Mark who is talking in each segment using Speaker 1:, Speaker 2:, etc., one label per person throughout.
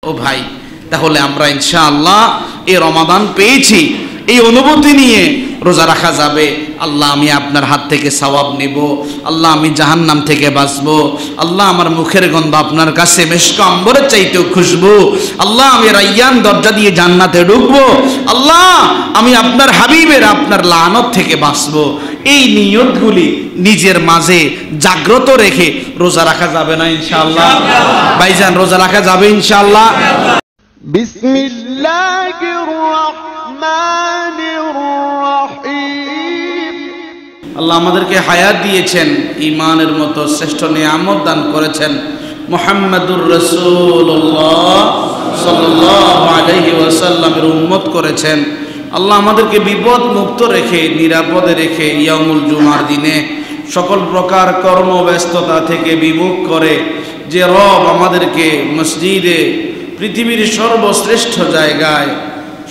Speaker 1: ও ভাই, তাহলে আমরা ইনশাআল্লাহ এই রমাদান পেয়েছি, এই অনুভূতি নিয়ে রোজা রাখা যাবে। আল্লাহ আমি আপনার হাত থেকে সওয়াব নেব, আল্লাহ আমি জাহান্নাম থেকে বাঁচবো, আল্লাহ আমার মুখের গন্ধ আপনার কাছে মেশক আম্বরের চাইতেও খুশবু, আল্লাহ আমি রায়্যান দরজা দিয়ে জান্নাতে ঢুকবো, আল্লাহ আমি আপনার হাবিবের আপনার লানত থেকে বাঁচবো। এই নিয়তগুলি নিজের মাঝে জাগ্রত রেখে রোজা রাখা যাবে না ইনশাআল্লাহ? ভাইজান, রোজা রাখা যাবে ইনশাআল্লাহ?
Speaker 2: বিসমিল্লাহির রহমানির রহিম।
Speaker 1: আল্লাহ আমাদেরকে হায়াত দিয়েছেন, ঈমানের মতো শ্রেষ্ঠ নিয়ামত দান করেছেন, মুহাম্মাদুর রাসূলুল্লাহ সাল্লাল্লাহু আলাইহি ওয়াসাল্লামের উম্মত করেছেন। আল্লাহ আমাদেরকে বিপদ মুক্ত রেখে, নিরাপদে রেখে ইয়াউমুল জুমার দিনে সকল প্রকার কর্মব্যস্ততা থেকে বিমুখ করে যে রব আমাদেরকে মসজিদে, পৃথিবীর সর্বশ্রেষ্ঠ জায়গায়,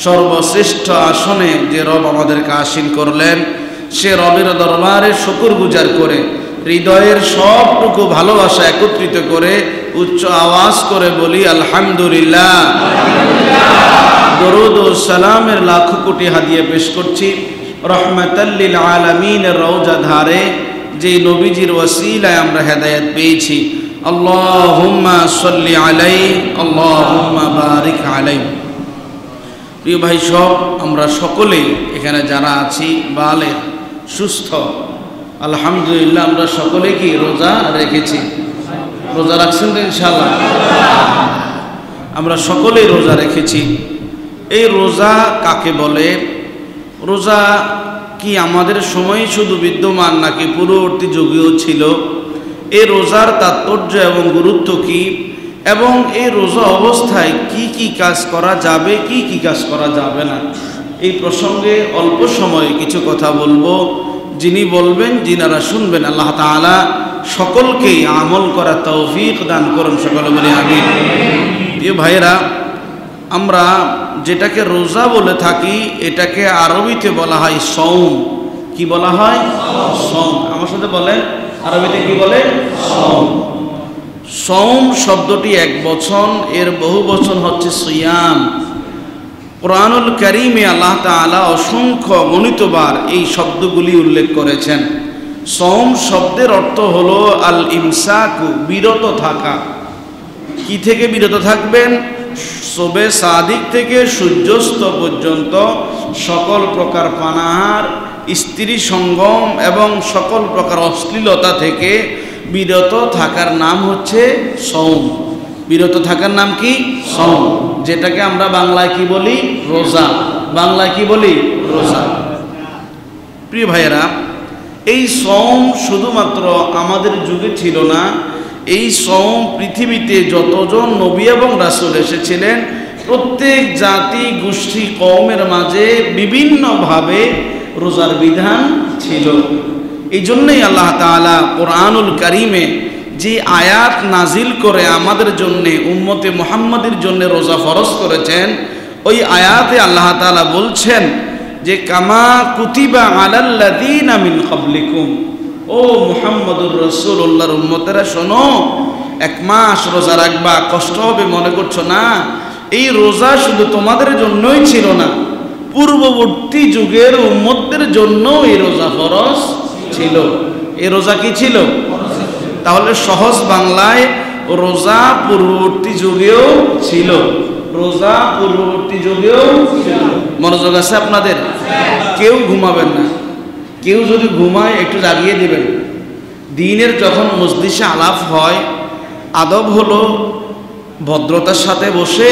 Speaker 1: সর্বশ্রেষ্ঠ আসনে যে রব আমাদেরকে আসীন করলেন, সে রবের দরবারে শুকরগুজার করে হৃদয়ের সবটুকু ভালোবাসা একত্রিত করে উচ্চ আওয়াজ করে বলি আলহামদুলিল্লাহ। দরুদ ও সালামের লাখ কোটি হাদিয়া পেশ করছি রহমাতাল লিল আলামিনের রওজা ধারে যে নবীজির ওসিলায় আমরা হেদায়েত পেয়েছি। আল্লাহুম্মা সাল্লি আলাইহি, আল্লাহুম্মা বারিক আলাইহি। প্রিয় ভাই সব, আমরা সকলেই এখানে যারা আছি বালেগ, সুস্থ, আলহামদুলিল্লাহ আমরা সকলে কি রোজা রেখেছি? রোজা রাখছেন তো ইনশাআল্লাহ? আমরা সকলেই রোজা রেখেছি। এই রোজা কাকে বলে? রোজা কি আমাদের সময় শুধু বিদ্যমান নাকি পূর্ববর্তী যুগেও ছিল? এই রোজার তাৎপর্য এবং গুরুত্ব কি, এবং এই রোজা অবস্থায় কি কি কাজ করা যাবে, কি কি কাজ করা যাবে না, এই প্রসঙ্গে অল্প সময়ে কিছু কথা বলবো। যিনি বলবেন, যিনারা শুনবেন, আল্লাহ তাআলা সকলকেই আমল করা তৌফিক দান করুন, সকলে বলি আমিন। প্রিয় ভাইয়েরা, আমরা যেটাকে রোজা বলে থাকি এটাকে আরবিতে বলা হয় সওম। কি বলা হয়? সওম। আমার সাথে বলেন, আরবিতে কি বলে? সওম। সওম শব্দটি এক বচন, এর বহু বচন হচ্ছে সিয়াম। কুরআনুল কারীমে আল্লাহ তাআলা অসংখ্য গণিতবার এই শব্দগুলি উল্লেখ করেছেন। সওম শব্দের অর্থ হলো আল ইমসাকু, বিরত থাকা। কি থেকে বিরত থাকবেন? শবে সাদিক থেকে সূর্যাস্ত পর্যন্ত সকল প্রকার পানাহার, স্ত্রী সঙ্গম এবং সকল প্রকার অশ্লীলতা থেকে বিরত থাকার নাম হচ্ছে সওম। বিরত থাকার নাম কি? সওম। যেটাকে আমরা বাংলায় কি বলি? রোজা। বাংলায় কি বলি? রোজা। প্রিয় ভাইয়েরা, এই সওম শুধুমাত্র আমাদের যুগে ছিল না। এই সওম পৃথিবীতে যতজন নবী এবং রাসূল এসেছিলেন, প্রত্যেক জাতি, গোষ্ঠী, কওমের মাঝে বিভিন্নভাবে রোজার বিধান ছিল। এই জন্যই আল্লাহ তাআলা কুরআনুল কারীমে যে আয়াত নাজিল করে আমাদের জন্যে, উম্মতে মুহাম্মাদের জন্য রোজা ফরজ করেছেন, ওই আয়াতে আল্লাহ তাআলা বলছেন যে কামা কুতিবা আলাল্লাযীনা মিন ক্বাবলিকুম, ও মুহাম্মদুর রাসূলুল্লাহর উম্মতেরা শোনো, এক মাস রোজা রাখবা। কষ্ট হবে মনে করছো না? এই রোজা শুধু তোমাদের জন্যই ছিল না, পূর্ববর্তী যুগের উম্মতদের জন্য এই রোজা ফরজ ছিল। এই রোজা কি ছিল? তাহলে সহজ বাংলায়, রোজা পূর্ববর্তী যুগেও ছিল। রোজা পূর্ববর্তী যুগেও ছিল। মনোযোগ আছে আপনাদের? কেউ ঘুমাবেন না। কেউ যদি ঘুমায় একটু জাগিয়ে দিবেন। দিনের যখন মজলিসে আলাপ হয়, আদব হলো ভদ্রতার সাথে বসে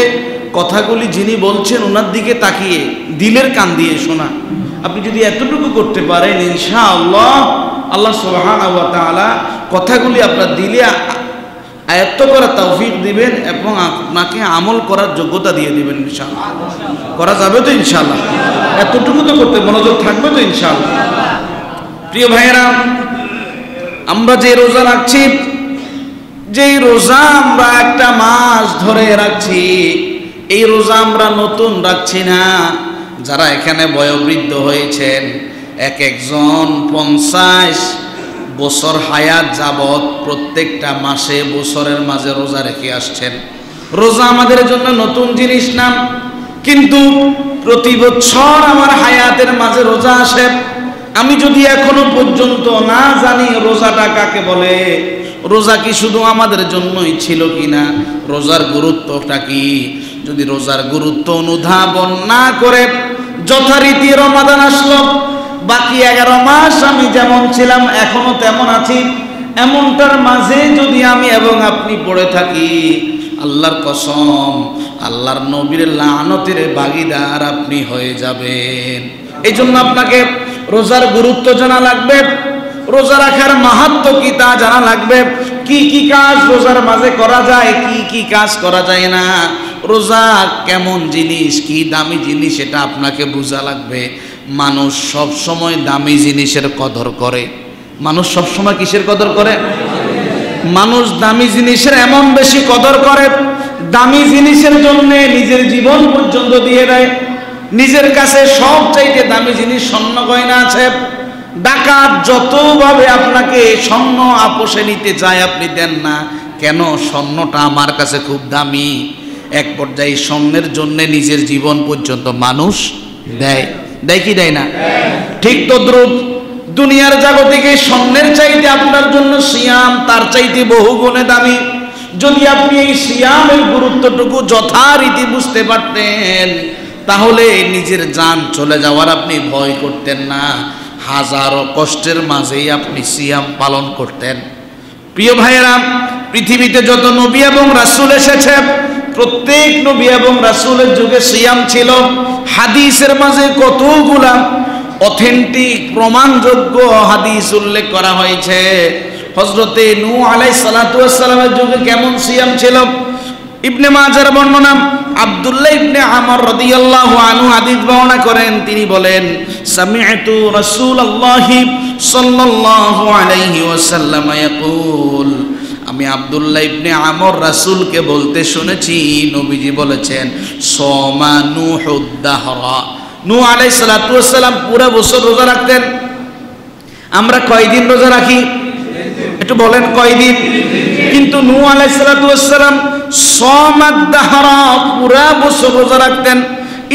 Speaker 1: কথাগুলি যিনি বলছেন ওনার দিকে তাকিয়ে দিলের কান দিয়ে শোনা। আপনি যদি এতটুকু করতে পারেন, ইনশাআল্লাহ আল্লাহ সুবহানাহু ওয়া তাআলা কথাগুলি আপনার দিলে আয়ত্ত করার তৌফিক দিবেন এবং আপনাকে আমল করার যোগ্যতা দিয়ে দিবেন ইনশাআল্লাহ। করা যাবে তো ইনশাআল্লাহ? এতটুকু তো করতে মনোযোগ থাকবে তো ইনশাআল্লাহ? প্রিয় ভাইয়েরা, আমরা যে রোজা রাখছি, যেই রোজা আমরা একটা মাস ধরে রাখছি, এই রোজা আমরা নতুন রাখছি না। যারা এখানে বয়োবৃদ্ধ হয়েছেন, এক একজন 50 বছর হায়াত যাবৎ প্রত্যেকটা মাসে বছরের মাঝে রোজা রেখে আসছেন। রোজা আমাদের জন্য নতুন জিনিস না, কিন্তু প্রতি বছর আমার হায়াতের মাঝে রোজা আসে। আমি যদি এখনো পর্যন্ত না জানি রোজাটা কাকে বলে, রোজা কি শুধু আমাদের জন্যই ছিল কিনা, রোজার গুরুত্বটা কি, যদি রোজার গুরুত্ব অনুধাবন না করে যথারীতি রমাদান আসলো, বাকি 11 মাস আমি যেমন ছিলাম এখনো তেমন আছি, এমনটার মাঝে যদি আমি এবং আপনি পড়ে থাকি, আল্লাহর কসম আল্লাহর নবীর লানতের ভাগীদার আপনি হয়ে যাবেন। এই জন্য আপনাকে রোজার গুরুত্ব জানা লাগবে, রোজা রাখার মাহাত্ম্য কি তা জানা লাগবে, কি কি কাজ রোজার মাঝে করা যায়, কি কি কাজ করা যায় না, রোজা কেমন জিনিস, কি দামি জিনিস, এটা আপনাকে বোঝা লাগবে। মানুষ সব সময় দামি জিনিসের কদর করে। মানুষ সব সময় কিসের কদর করে? মানুষ দামি জিনিসের এমন বেশি কদর করে, দামি জিনিসের জন্য নিজের জীবন পর্যন্ত দিয়ে দেয়। নিজের কাছে সবচাইতে দামি জিনিস স্বর্ণ গয়না আছে। ডাকাত যতভাবে আপনাকে স্বর্ণ আপোষে নিতে চায়, আপনি দেন না কেন, স্বর্ণটা আমার কাছে খুব দামি। এক পর্যায়ে স্বর্ণের জন্য নিজের জীবন পর্যন্ত মানুষ দেয়, দেয় কি দেয় না? ঠিক তদ্রূপ দুনিয়ার জাগতিকে স্বর্ণের চাইতে আপনার জন্য সিয়াম তার চাইতে বহু গুণে দামি। যদি আপনি এই সিয়ামের গুরুত্বটুকু যথারীতি বুঝতে পারতেন, তাহলে নিজের জান চলে যাওয়ার আপনি ভয় করতেন না, হাজারো কষ্টের মাঝেই আপনি সিয়াম পালন করতেন। প্রিয় ভাইয়েরা, পৃথিবীতে যত নবী এবং রাসূল এসেছে, প্রত্যেক নবী এবং রাসূলের যুগে সিয়াম ছিল। হাদিসের মাঝে কতগুলা অথেন্টিক প্রমাণযোগ্য হাদিস উল্লেখ করা হয়েছে। হযরতে নূহ আলাইহিস সালাতু ওয়াস সালামের যুগে কেমন সিয়াম ছিল। ইবনে মাজার বর্ণনা, আব্দুল্লাহ ইবনে আমর রাদিয়াল্লাহু আনহু হাদিস বর্ণনা করেন, তিনি বলেন সামি'তু রাসূলুল্লাহি সাল্লাল্লাহু আলাইহি ওয়াসাল্লাম ইয়াকুল, আমি আব্দুল্লাহ ইবনে আমর রাসূলকে বলতে শুনেছি, নবীজি বলেছেন সামা নূহুদ দাহরা, নূহ আলাইহিস সালাতু ওয়াস সালাম পুরো বছর রোজা রাখতেন। আমরা কয়দিন রোজা রাখি একটু বলেন, কয়দিন? কিন্তু নূহ আলাইহিস সালাতু ওয়াস সালাম সামাদ দাহরা পুরো বছর রোজা রাখতেন,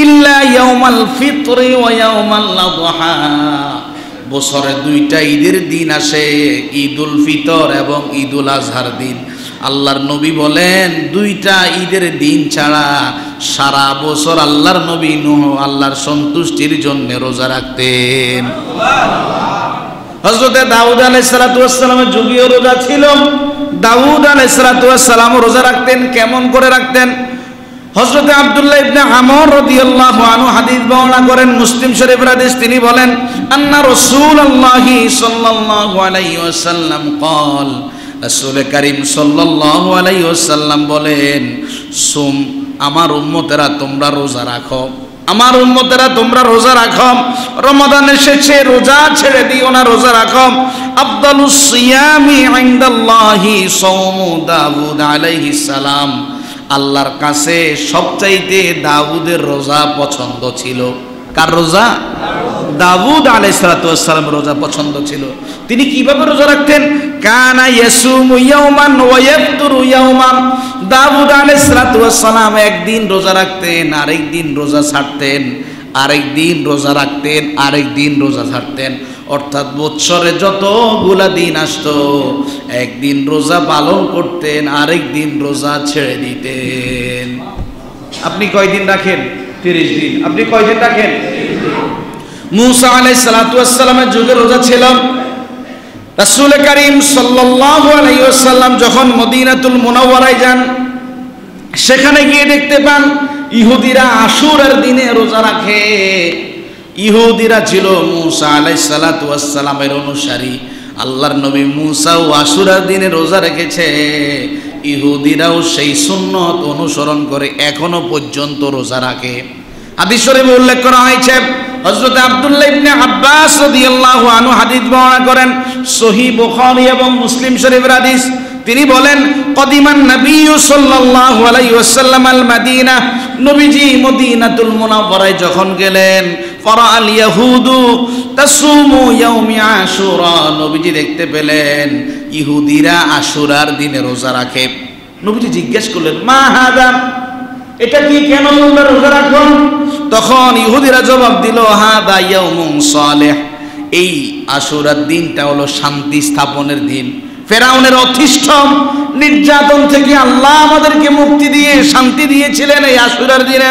Speaker 1: ইল্লা ইয়াউমাল ফিতরি ওয়া ইয়াউমাল আযহা। বছরে দুইটা ঈদের দিন আসে, ঈদুল ফিতর এবং ঈদুল আজহার দিন। আল্লাহর নবী বলেন দুইটা ঈদের দিন ছাড়া সারা বছর আল্লাহর নবী নূহ আল্লাহর সন্তুষ্টির জন্য রোজা রাখতেন। হযরতে দাউদ আলাইহিস সালাতু ওয়াস সালামের যুগেও রোজা ছিল। দাউদ আলাইহিস সালাতু ওয়াস সালাম রোজা রাখতেন। কেমন করে রাখতেন? হযরতে আব্দুল্লাহ ইবনে আমর রাদিয়াল্লাহু আনহু হাদিস বর্ণনা করেন, মুসলিম শরীফের হাদিস, তিনি বলেন আন্না রাসূলুল্লাহি সাল্লাল্লাহু আলাইহি ওয়াসাল্লাম قال, রাসূল করিম সাল্লাল্লাহু আলাইহি ওয়াসাল্লাম বলেন সুম, আমার উম্মতেরা তোমরা রোজা রাখো, আমার উম্মতেরা তোমরা রোজা রাখো। রমাদান এসেছে, রোজা ছেড়ে দিও না, রোজা রাখো। আফদালুস সিয়ামি ইনদাল্লাহি সাওমু দাউদ আলাইহিস সালাম, আল্লাহর কাছে সবচাইতে দাউদের রোজা পছন্দ ছিল। কার রোজা? দাউদ আলাইহিস সালাতু ওয়াস সালাম রোজা পছন্দ ছিল। তিনি কিভাবে রোজা রাখতেন? কানা ইয়াসুমু ইয়াওমান ওয়া ইয়াফতুরু ইয়াওমান। দাউদ আলাইহিস সালাতু ওয়াস সালাম একদিন রোজা রাখতেন, আরেকদিন রোজা ছাড়তেন, আরেকদিন রোজা রাখতেন, আরেকদিন রোজা ছাড়তেন। অর্থাৎ বৎসরে যতগুলা দিন আসতো, একদিন রোজা পালন করতেন, আরেকদিন রোজা ছেড়ে দিতেন। আপনি কয়দিন রাখেন? 30 দিন। আপনি কয়দিন রাখেন? মূসা আলাইহিস সালাতু ওয়াস সালামের যুগে রোজা ছিল। রাসূল করিম সাল্লাল্লাহু আলাইহি ওয়াসাল্লাম যখন মদিনাতুল মুনাওয়ারায় যান, সেখানে গিয়ে দেখতে পান ইহুদিরা আশুরার দিনে রোজা রাখে। ইহুদিরা ছিল মূসা আলাইহিস সালাতু ওয়াস সালামের অনুসারী। আল্লাহর নবী মূসাও আশুরার দিনে রোজা রেখেছে। ইহুদিরাও সেই সুন্নত অনুসরণ করে এখনো পর্যন্ত রোজা রাখে। হাদিস শরীফে উল্লেখ করা হয়েছে, হযরত আব্দুল্লাহ ইবনে আব্বাস রাদিয়াল্লাহু আনহু হাদিস বর্ণনা করেন, সহিহ বুখারী এবং মুসলিম শরীফের হাদিস। তিনি বলেন কদিমান নবী সাল্লাল্লাহু আলাইহি ওয়াসাল্লাম আল মাদিনা, নবীজি মদিনাতুল মুনাওয়ারায় যখন গেলেন, ফারাআল ইয়াহুদু তাসুমু ইয়াউমি আশুরা, নবীজি দেখতে পেলেন ইহুদিরা আশুরার দিনে রোজা রাখে। নবীজি জিজ্ঞেস করলেন, মা হাদা, এটা কি, কেন তোমরা রোজা রাখো? তখন ইহুদিরা জবাব দিল, হাদা ইয়াউমুন সালেহ, এই আশুরার দিনটা হলো শান্তি স্থাপনের দিন। ফেরাউনের অতিষ্ঠ নির্যাতন থেকে আল্লাহ আমাদেরকে মুক্তি দিয়ে শান্তি দিয়েছিলেন এই আশুরার দিনে।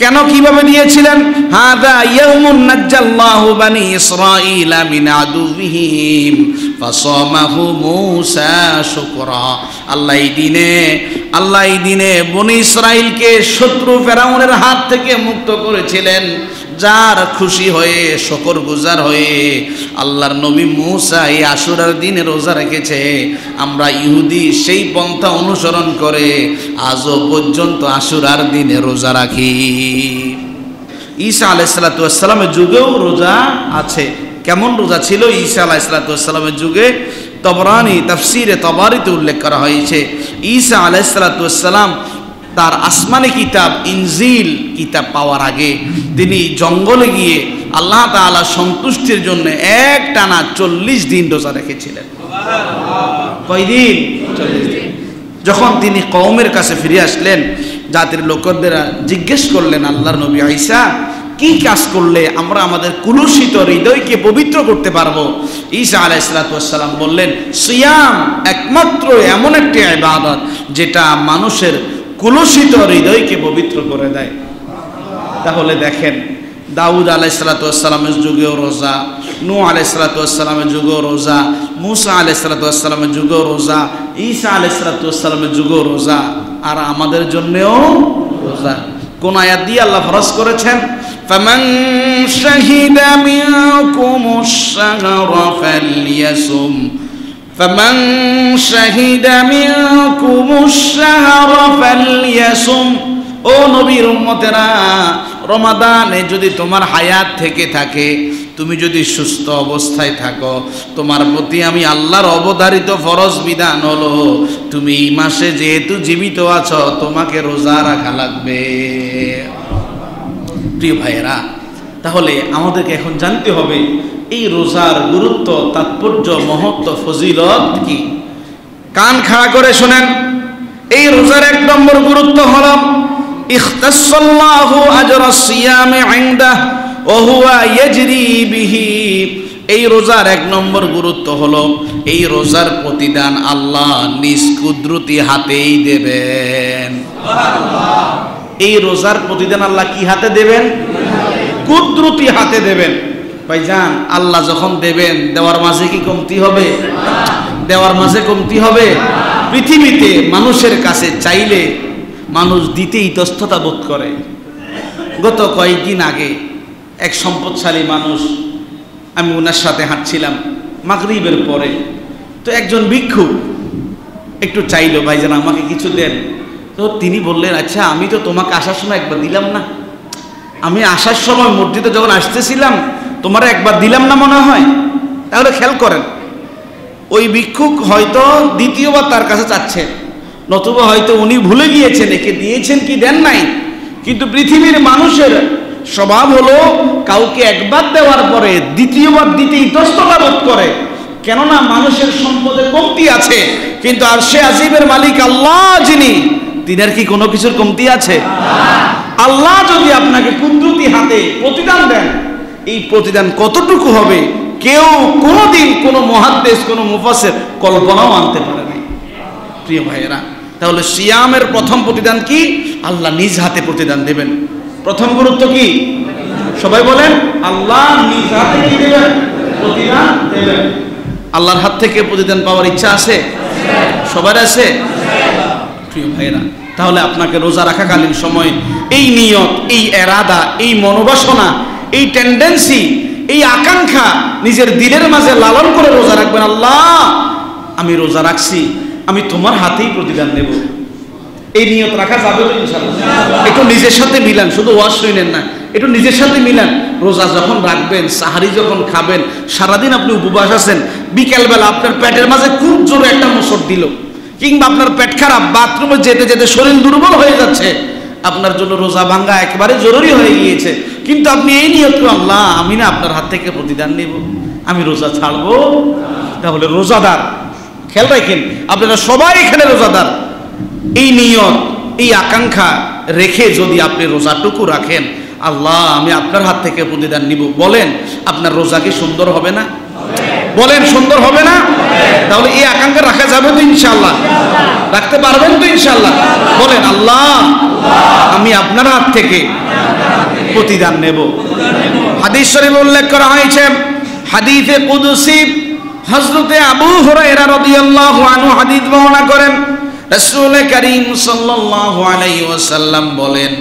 Speaker 1: কেন, কিভাবে দিয়েছিলেন? হাদা ইয়াউমুন নাজ্জাল্লাহু বানি ইসরাঈলা মিন আদুবিহিম ফাসামাহু মূসা শুকরা। আল্লাহ এই দিনে বনি ইসরাইলকে শত্রু ফেরাউনের হাত থেকে মুক্ত করেছিলেন। যার খুশি হয়ে, শুকরগুজার হয়ে আল্লাহর নবী মূসা এই আশুরার দিনে রোজা রেখেছে। আমরা ইহুদি সেই পন্থা অনুসরণ করে আজও পর্যন্ত আশুরার দিনে রোজা রাখি। ঈসা আলাইহিস সালাতু ওয়াস সালামের যুগেও রোজা আছে। কেমন রোজা ছিল ঈসা আলাইহিস সালাতু ওয়াস সালামের যুগে? তবরানি তাফসীরে তবারিতে উল্লেখ করা হয়েছে, ঈসা আলাইহিস সালাতু ওয়াস সালাম তার আসমানি কিতাব ইনজিল কিতাব পাওয়ার আগে তিনি জঙ্গলে গিয়ে আল্লাহ তাআলা সন্তুষ্টির জন্য একটানা 40 দিন রোজা রেখেছিলেন। কয়দিন? 40 দিন। যখন তিনি কওমের কাছে ফিরে আসলেন, জাতির লোকেরা জিজ্ঞেস করলেন, আল্লাহর নবী ঈসা, কি কাজ করলে আমরা আমাদের কুলুষিত হৃদয়কে পবিত্র করতে পারবো? ঈসা আলাইহিস সালাতু ওয়াস সালাম বললেন, সিয়াম একমাত্র এমন একটি ইবাদত যেটা মানুষের কুলুষিত হৃদয়কে পবিত্র করে দেয়। তাহলে দেখেন, দাউদ আলাইহিস সালাতু ওয়াস সালামের যুগেও রোজা, নূহ আলাইহিস সালাতু ওয়াস সালামের যুগেও রোজা, মূসা আলাইহিস সালাতু ওয়াস সালামের যুগেও রোজা, ঈসা আলাইহিস সালাতু ওয়াস সালামের যুগেও রোজা, আর আমাদের জন্যও রোজা। কোন আয়াত দিয়ে আল্লাহ ফরজ করেছেন? ফামান শাহিদা মিনকুমুশ শাহরা ফালইয়াসুম, ফামান শাহিদা মিনকুমুশ শাহরা ফালইয়াসুম। ও নবীর উম্মতেরা, রমাদানে যদি তোমার হায়াত থেকে থাকে, তুমি যদি সুস্থ অবস্থায় থাকো, তোমার প্রতি আমি আল্লাহর অবধারিত ফরজ বিধান হলো তুমি এই মাসে যেহেতু জীবিত আছো তোমাকে রোজা রাখা লাগবে। প্রিয় ভাইয়েরা, তাহলে আমাদেরকে এখন জানতে হবে এই রোজার গুরুত্ব, তাৎপর্য, মহত্ব, ফজিলত কি। কান খাড়া করে শোনেন, এই রোজার 1 নম্বর গুরুত্ব হলো ইখতাসাল্লাহু আজরাস সিয়ামি ইনদাহ ওয়া হুয়া ইয়াজরি বিহি। এই রোজার 1 নম্বর গুরুত্ব হলো এই রোজার প্রতিদান আল্লাহ নিজ কুদরতি হাতেই দেবেন। সুবহানাল্লাহ। এই রোজার প্রতিদান আল্লাহ কি হাতে দেবেন? কুদরতি হাতে দেবেন। ভাইজান, আল্লাহ যখন দেবেন, দেওয়ার মাঝে কি কমতি হবে? দেওয়ার মাঝে কমতি হবে? পৃথিবীতে মানুষের কাছে চাইলে মানুষ দিতে ইতস্ততা বোধ করে। গত কয়েকদিন আগে এক সম্পদশালী মানুষ, আমি ওনার সাথে হাঁটছিলাম মাগরিবের পরে, তো একজন ভিক্ষুক একটু চাইলো, ভাইজান আমাকে কিছু দেন। তো তিনি বললেন, আচ্ছা আমি তো তোমাকে আসার সময় একবার দিলাম না? আমি আসার সময় মসজিদে যখন আসতেছিলাম তোমার একবার দিলাম না মনে হয়? তাহলে খেয়াল করেন, ওই ভিক্ষুক হয়তো দ্বিতীয়বার তার কাছে চাচ্ছে, নতুবা হয়তো উনি ভুলে গিয়েছেন একে দিয়েছেন কি দেন নাই। কিন্তু পৃথিবীর মানুষের স্বভাব হলো কাউকে একবার দেওয়ার পরে দ্বিতীয়বার দিতে ইতস্ততা বোধ করে, কেননা মানুষের সম্পদে কমতি আছে, কিন্তু আরশে আজিমের মালিক আল্লাহ যিনি, তিনার কি কোনো কিছুর কমতি আছে? আল্লাহ যদি আপনাকে কুদরতি হাতে প্রতিদান দেন, এই প্রতিদান কতটুকু হবে কেউ কোনোদিন কোনো মুহাদ্দিস, কোনো মুফাসসির কল্পনাও আনতে পারে নাই। প্রিয় ভাইয়েরা, তাহলে সিয়ামের প্রথম প্রতিদান কি? আল্লাহ নিজ হাতে প্রতিদান দেবেন। প্রথম গুরুত্ব কি? সবাই বলেন, আল্লাহ নিজ হাতে কি দেবেন? প্রতিদান দেবেন। আল্লাহর হাত থেকে প্রতিদান পাওয়ার ইচ্ছা আছে? সবার আছে? প্রিয় ভাইয়েরা, তাহলে আপনাকে রোজা রাখাকালীন সময় এই নিয়ত, এই এরাদা, এই মনোবাসনা, এই টেন্ডেন্সি, এই আকাঙ্ক্ষা নিজের দিলের মাঝে লালন করে রোজা রাখবেন। আল্লাহ, আমি রোজা রাখছি, আমি তোমার হাতেই প্রতিদান দেব। এই নিয়ত রাখা যাবে তো ইনশাআল্লাহ? একটু নিজের সাথে মিলান, শুধু ওয়াজ শুনেন না, একটু নিজের সাথে মিলান। রোজা যখন রাখবেন, সাহারি যখন খাবেন, সারাদিন আপনি উপবাস আছেন, বিকেলবেলা আপনার পেটের মাঝে খুব জোরে একটা মোচড় দিল, কিংবা আপনার পেট খারাপ, বাথরুমে যেতে যেতে শরীর দুর্বল হয়ে যাচ্ছে, আপনার জন্য রোজা ভাঙ্গা একেবারে জরুরি হয়ে গিয়েছে। কিন্তু আপনি এই নিয়ত করে, আল্লাহ আমি না আপনার হাত থেকে প্রতিদান নেব, আমি রোজা ছাড়বো। তাহলে রোজাদার, খেয়াল রাখেন, আপনারা সবাই এখানে রোজাদার, এই নিয়ত, এই আকাঙ্ক্ষা রেখে যদি আপনি রোজাটুকু রাখেন, আল্লাহ আমি আপনার হাত থেকে প্রতিদান নিব, বলেন আপনার রোজা কি সুন্দর হবে না? বলেন সুন্দর হবে না? তাহলে এই আকাঙ্ক্ষা রাখা যাবে তো ইনশাআল্লাহ? রাখতে পারবেন তো ইনশাআল্লাহ? বলেন আল্লাহ আমি আপনার হাত থেকে প্রতিদান নেব। হাদিস শরীফে উল্লেখ করা হয়েছে, হাদিসে কুদসি, হযরতে আবু হুরায়রা রাদিয়াল্লাহু আনহু হাদিস বর্ণনা করেন, রাসূল করিম সাল্লাল্লাহু আলাইহি ওয়াসাল্লাম বলেন,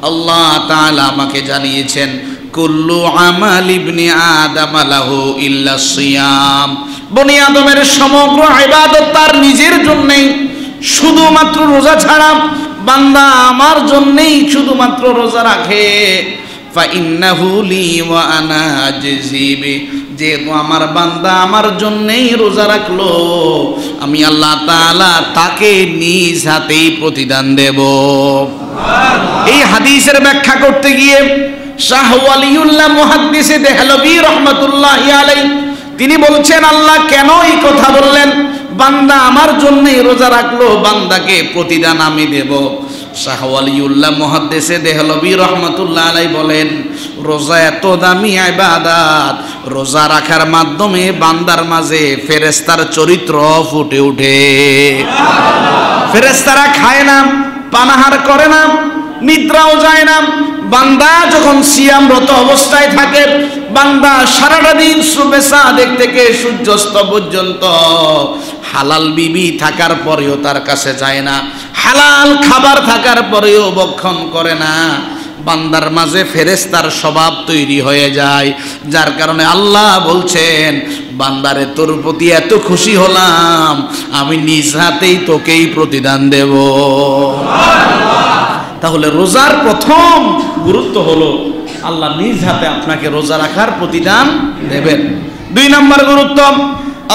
Speaker 1: আল্লাহ তাআলা আমাকে জানিয়েছেন, কুল্লু আমাল ইবনি আদম লাহু ইল্লা সিয়াম, বনি আদমের সমগ্র ইবাদত তার নিজের জন্যই, শুধুমাত্র রোজা ছাড়া। বান্দা আমার জন্যই শুধুমাত্র রোজা রাখে, ফাইন্নাহু লি ওয়া আনা আজজি বি, যেহেতু আমার বান্দা আমার জন্যই রোজা রাখলো, আমি আল্লাহ তাআলা তাকে নিজ হাতেই প্রতিদান দেব। এই হাদিসের ব্যাখ্যা করতে গিয়ে শাহ ওয়ালিউল্লাহ মুহাদ্দিসে দেহলভী রাহমাতুল্লাহি আলাইহি তিনি বলছেন, আল্লাহ কেন এই কথা বললেন? বান্দা আমার জন্যই রোজা রাখলো, বান্দাকে প্রতিদান আমি দেব। শাহ ওয়ালিউল্লাহ মুহাদ্দিসে দেহলভী রাহমাতুল্লাহি আলাইহি বলেন, রোজা এত দামি ইবাদত, রোজা রাখার মাধ্যমে বান্দার মাঝে ফেরেশতার চরিত্র ফুটে ওঠে। ফেরেশতারা খায় না, পানাহার করে না, নিদ্রাও যায় না। বান্দা যখন সিয়ামরত অবস্থায় থাকে, বান্দা সারাটা দিন সুবে সাদেক থেকে সূর্যাস্ত পর্যন্ত হালাল বিবি থাকার পরেও তার কাছে যায় না, হালাল খাবার থাকার পরেও ভক্ষণ করে না। বান্দার মাঝে ফেরেশতার স্বভাব তৈরি হয়ে যায়, যার কারণে আল্লাহ বলছেন, বান্দারে তোর প্রতি এত খুশি হলাম, আমি নিজ হাতেই তোকেই প্রতিদান দেব। তাহলে রোজার প্রথম গুরুত্ব হলো আল্লাহ নিজ হাতে আপনাকে রোজা রাখার প্রতিদান দেবেন। 2 নম্বর গুরুত্ব,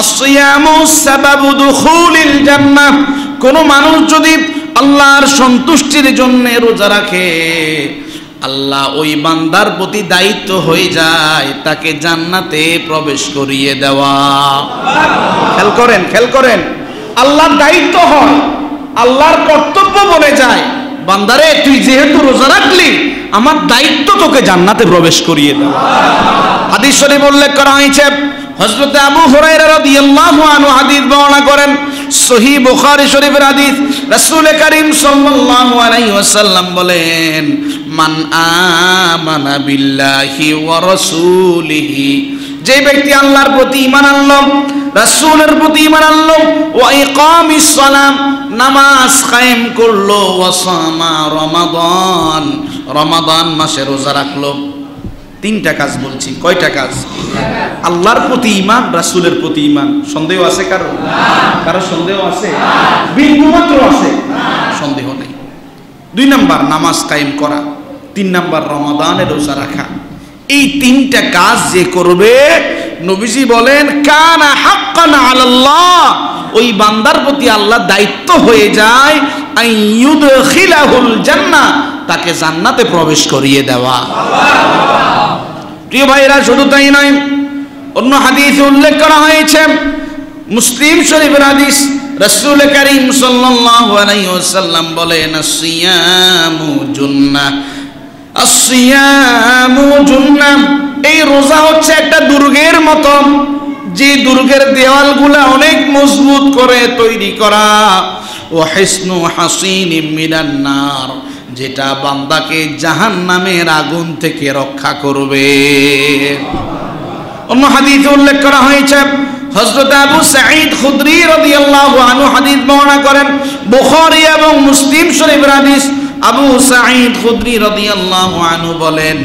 Speaker 1: আসসিয়ামু সাবাবু দুখুলিল জান্নাহ, কোন মানুষ যদি আল্লাহর সন্তুষ্টির জন্য রোজা রাখে, আল্লাহ ওই বান্দার প্রতি দায়িত্ব হয়ে যায় তাকে জান্নাতে প্রবেশ করিয়ে দেওয়া। খেয়াল করেন, আল্লাহর দায়িত্ব হয়, আল্লাহর কর্তব্য বনে যায়, বান্দারে তুই যেহেতু রোজা রাখলি, আমার দায়িত্ব তোকে জান্নাতে প্রবেশ করিয়ে দেওয়া। হাদিস শরীফ উল্লেখ করা হয়েছে, হযরত আবু হুরায়রা রাদিয়াল্লাহু আনহু হাদিস বর্ণনা করেন, সহিহ বুখারী শরীফের হাদিস, রাসূল করিম সাল্লাল্লাহু আলাইহি ওয়াসাল্লাম বলেন, মান আমানা বিল্লাহি ওয়া রাসূলিহি, যে ব্যক্তি আল্লাহর প্রতি ঈমান আনলো, রাসূলের প্রতি ঈমান আনলো, ওয়া ইকামিস সালাম, নামাজ কায়েম করলো, ওয়া সামা রমাদান, রমাদান মাসে রোজা রাখলো। 3টা কাজ বলছি। কয়টা কাজ? আল্লাহর প্রতি ঈমান, রাসূলের প্রতি ঈমান। সন্দেহ আছে কারো? কারো সন্দেহ আছে? বিন্দুমাত্র আছে? সন্দেহ নেই। 2 নাম্বার নামাজ কায়েম করা, 3 নাম্বার রমাদানে রোজা রাখা। এই 3টা কাজ যে করবে, নবীজি বলেন, কানা হাক্কান আলাল্লাহ, ওই বান্দার প্রতি আল্লাহ দায়িত্ব হয়ে যায়, আইয়ুদখিলাহুল জান্নাহ, তাকে জান্নাতে প্রবেশ করিয়ে দেওয়া। প্রিয় ভাইরা, শুধু তাই নয়, অন্য হাদিসে উল্লেখ করা হয়েছে, মুসলিম শরীফের হাদিস, রাসূল করিম সাল্লাল্লাহু আলাইহি ওয়াসাল্লাম বলেন, আসসিয়ামু জুন্নাহ, আসসিয়ামু জুন্নাহ, এই রোজা হচ্ছে একটা দুর্গের মতো, যে দুর্গের দেওয়ালগুলা অনেক মজবুত করে তৈরি করা, ওয়া হিসনু হাসিনিম মিনান নার, যেটা বান্দাকে জাহান্নামের আগুন থেকে রক্ষা করবে। অন্য হাদিসে উল্লেখ করা হয়েছে, হযরত আবু সাঈদ খুদরি রাদিয়াল্লাহু আনহু হাদিস বর্ণনা করেন, বুখারী এবং মুসলিম শরীফের হাদিস। আবু সাঈদ খুদরি রাদিয়াল্লাহু আনহু বলেন,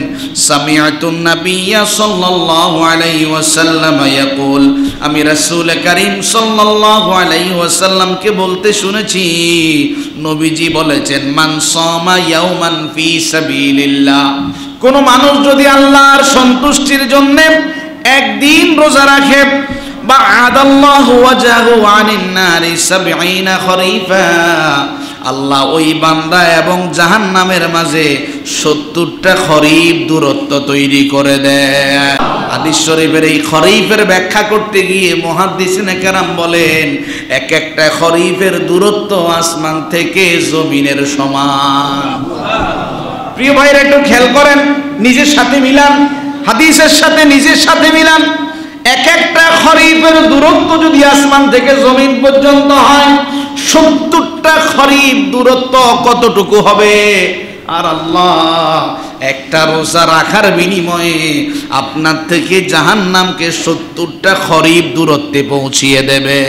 Speaker 1: সামিআতুন নাবিয়্যা সাল্লাল্লাহু আলাইহি ওয়াসাল্লাম ইয়াকুল, আমি রাসূল করিম সাল্লাল্লাহু আলাইহি ওয়াসাল্লামকে বলতে শুনেছি, নবীজি বলেছেন, মান সামা ইয়াওমান ফি সাবিলিল্লাহ, কোন মানুষ যদি আল্লাহর সন্তুষ্টির জন্য একদিন রোজা রাখে, বা'আদাল্লাহু ওয়াজহু আনিন নারি 70 খরিফা, আল্লাহ ওই বান্দা এবং জাহান্নামের মাঝে 70টা খরিফ দূরত্ব তৈরি করে দেয়। হাদিস শরীফের এই খরিফের ব্যাখ্যা করতে গিয়ে মুহাদ্দিসিনে কেরাম বলেন, এক একটা খরিফের দূরত্ব আসমান থেকে জমিনের সমান। প্রিয় ভাইরা, একটু খেয়াল করেন, নিজের সাথে মিলান, হাদিসের সাথে নিজের সাথে মিলান। এক একটা খরিফের দূরত্ব যদি আসমান থেকে জমিন পর্যন্ত হয়, 70টা খরিফ দূরত্ব কতটুকু হবে? আর আল্লাহ একটা রোজা রাখার বিনিময়ে আপনার থেকে জাহান্নামকে 70টা খরিফ দূরত্বে পৌঁছিয়ে দেবে।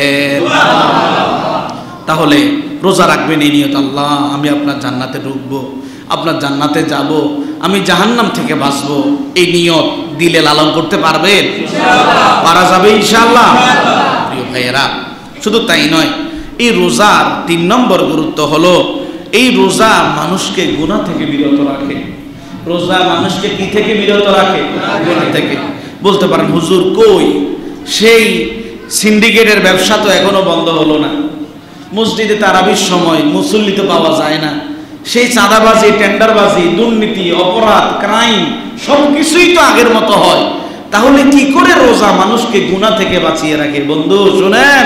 Speaker 1: তাহলে রোজা রাখবেন এই নিয়ত, আল্লাহ আমি আপনার জান্নাতে ঢুকবো, আপনার জান্নাতে যাব, আমি জাহান্নাম থেকে বাঁচবো, এই নিয়ত দিলে লালন করতে পারবেন? পারা যাবে ইনশাআল্লাহ। প্রিয় ভাইয়েরা, শুধু তাই নয়, এই রোজার 3 নম্বর গুরুত্ব হলো এই রোজা মানুষকে গুনাহ থেকে বিরত রাখে। রোজা মানুষকে কি থেকে বিরত রাখে? গুনাহ থেকে। বলতে পারেন, হুজুর কই সেই সিন্ডিকেটের ব্যবসা তো এখনো বন্ধ হলো না, মসজিদে তারাবির সময় মুসল্লি তো পাওয়া যায় না, সেই চাঁদাবাজি, টেন্ডারবাজি, দুর্নীতি, অপরাধ, ক্রাইম সবকিছুই তো আগের মতো হয়, তাহলে কি করে রোজা মানুষকে গুনাহ থেকে বাঁচিয়ে রাখে? বন্ধু শুনেন,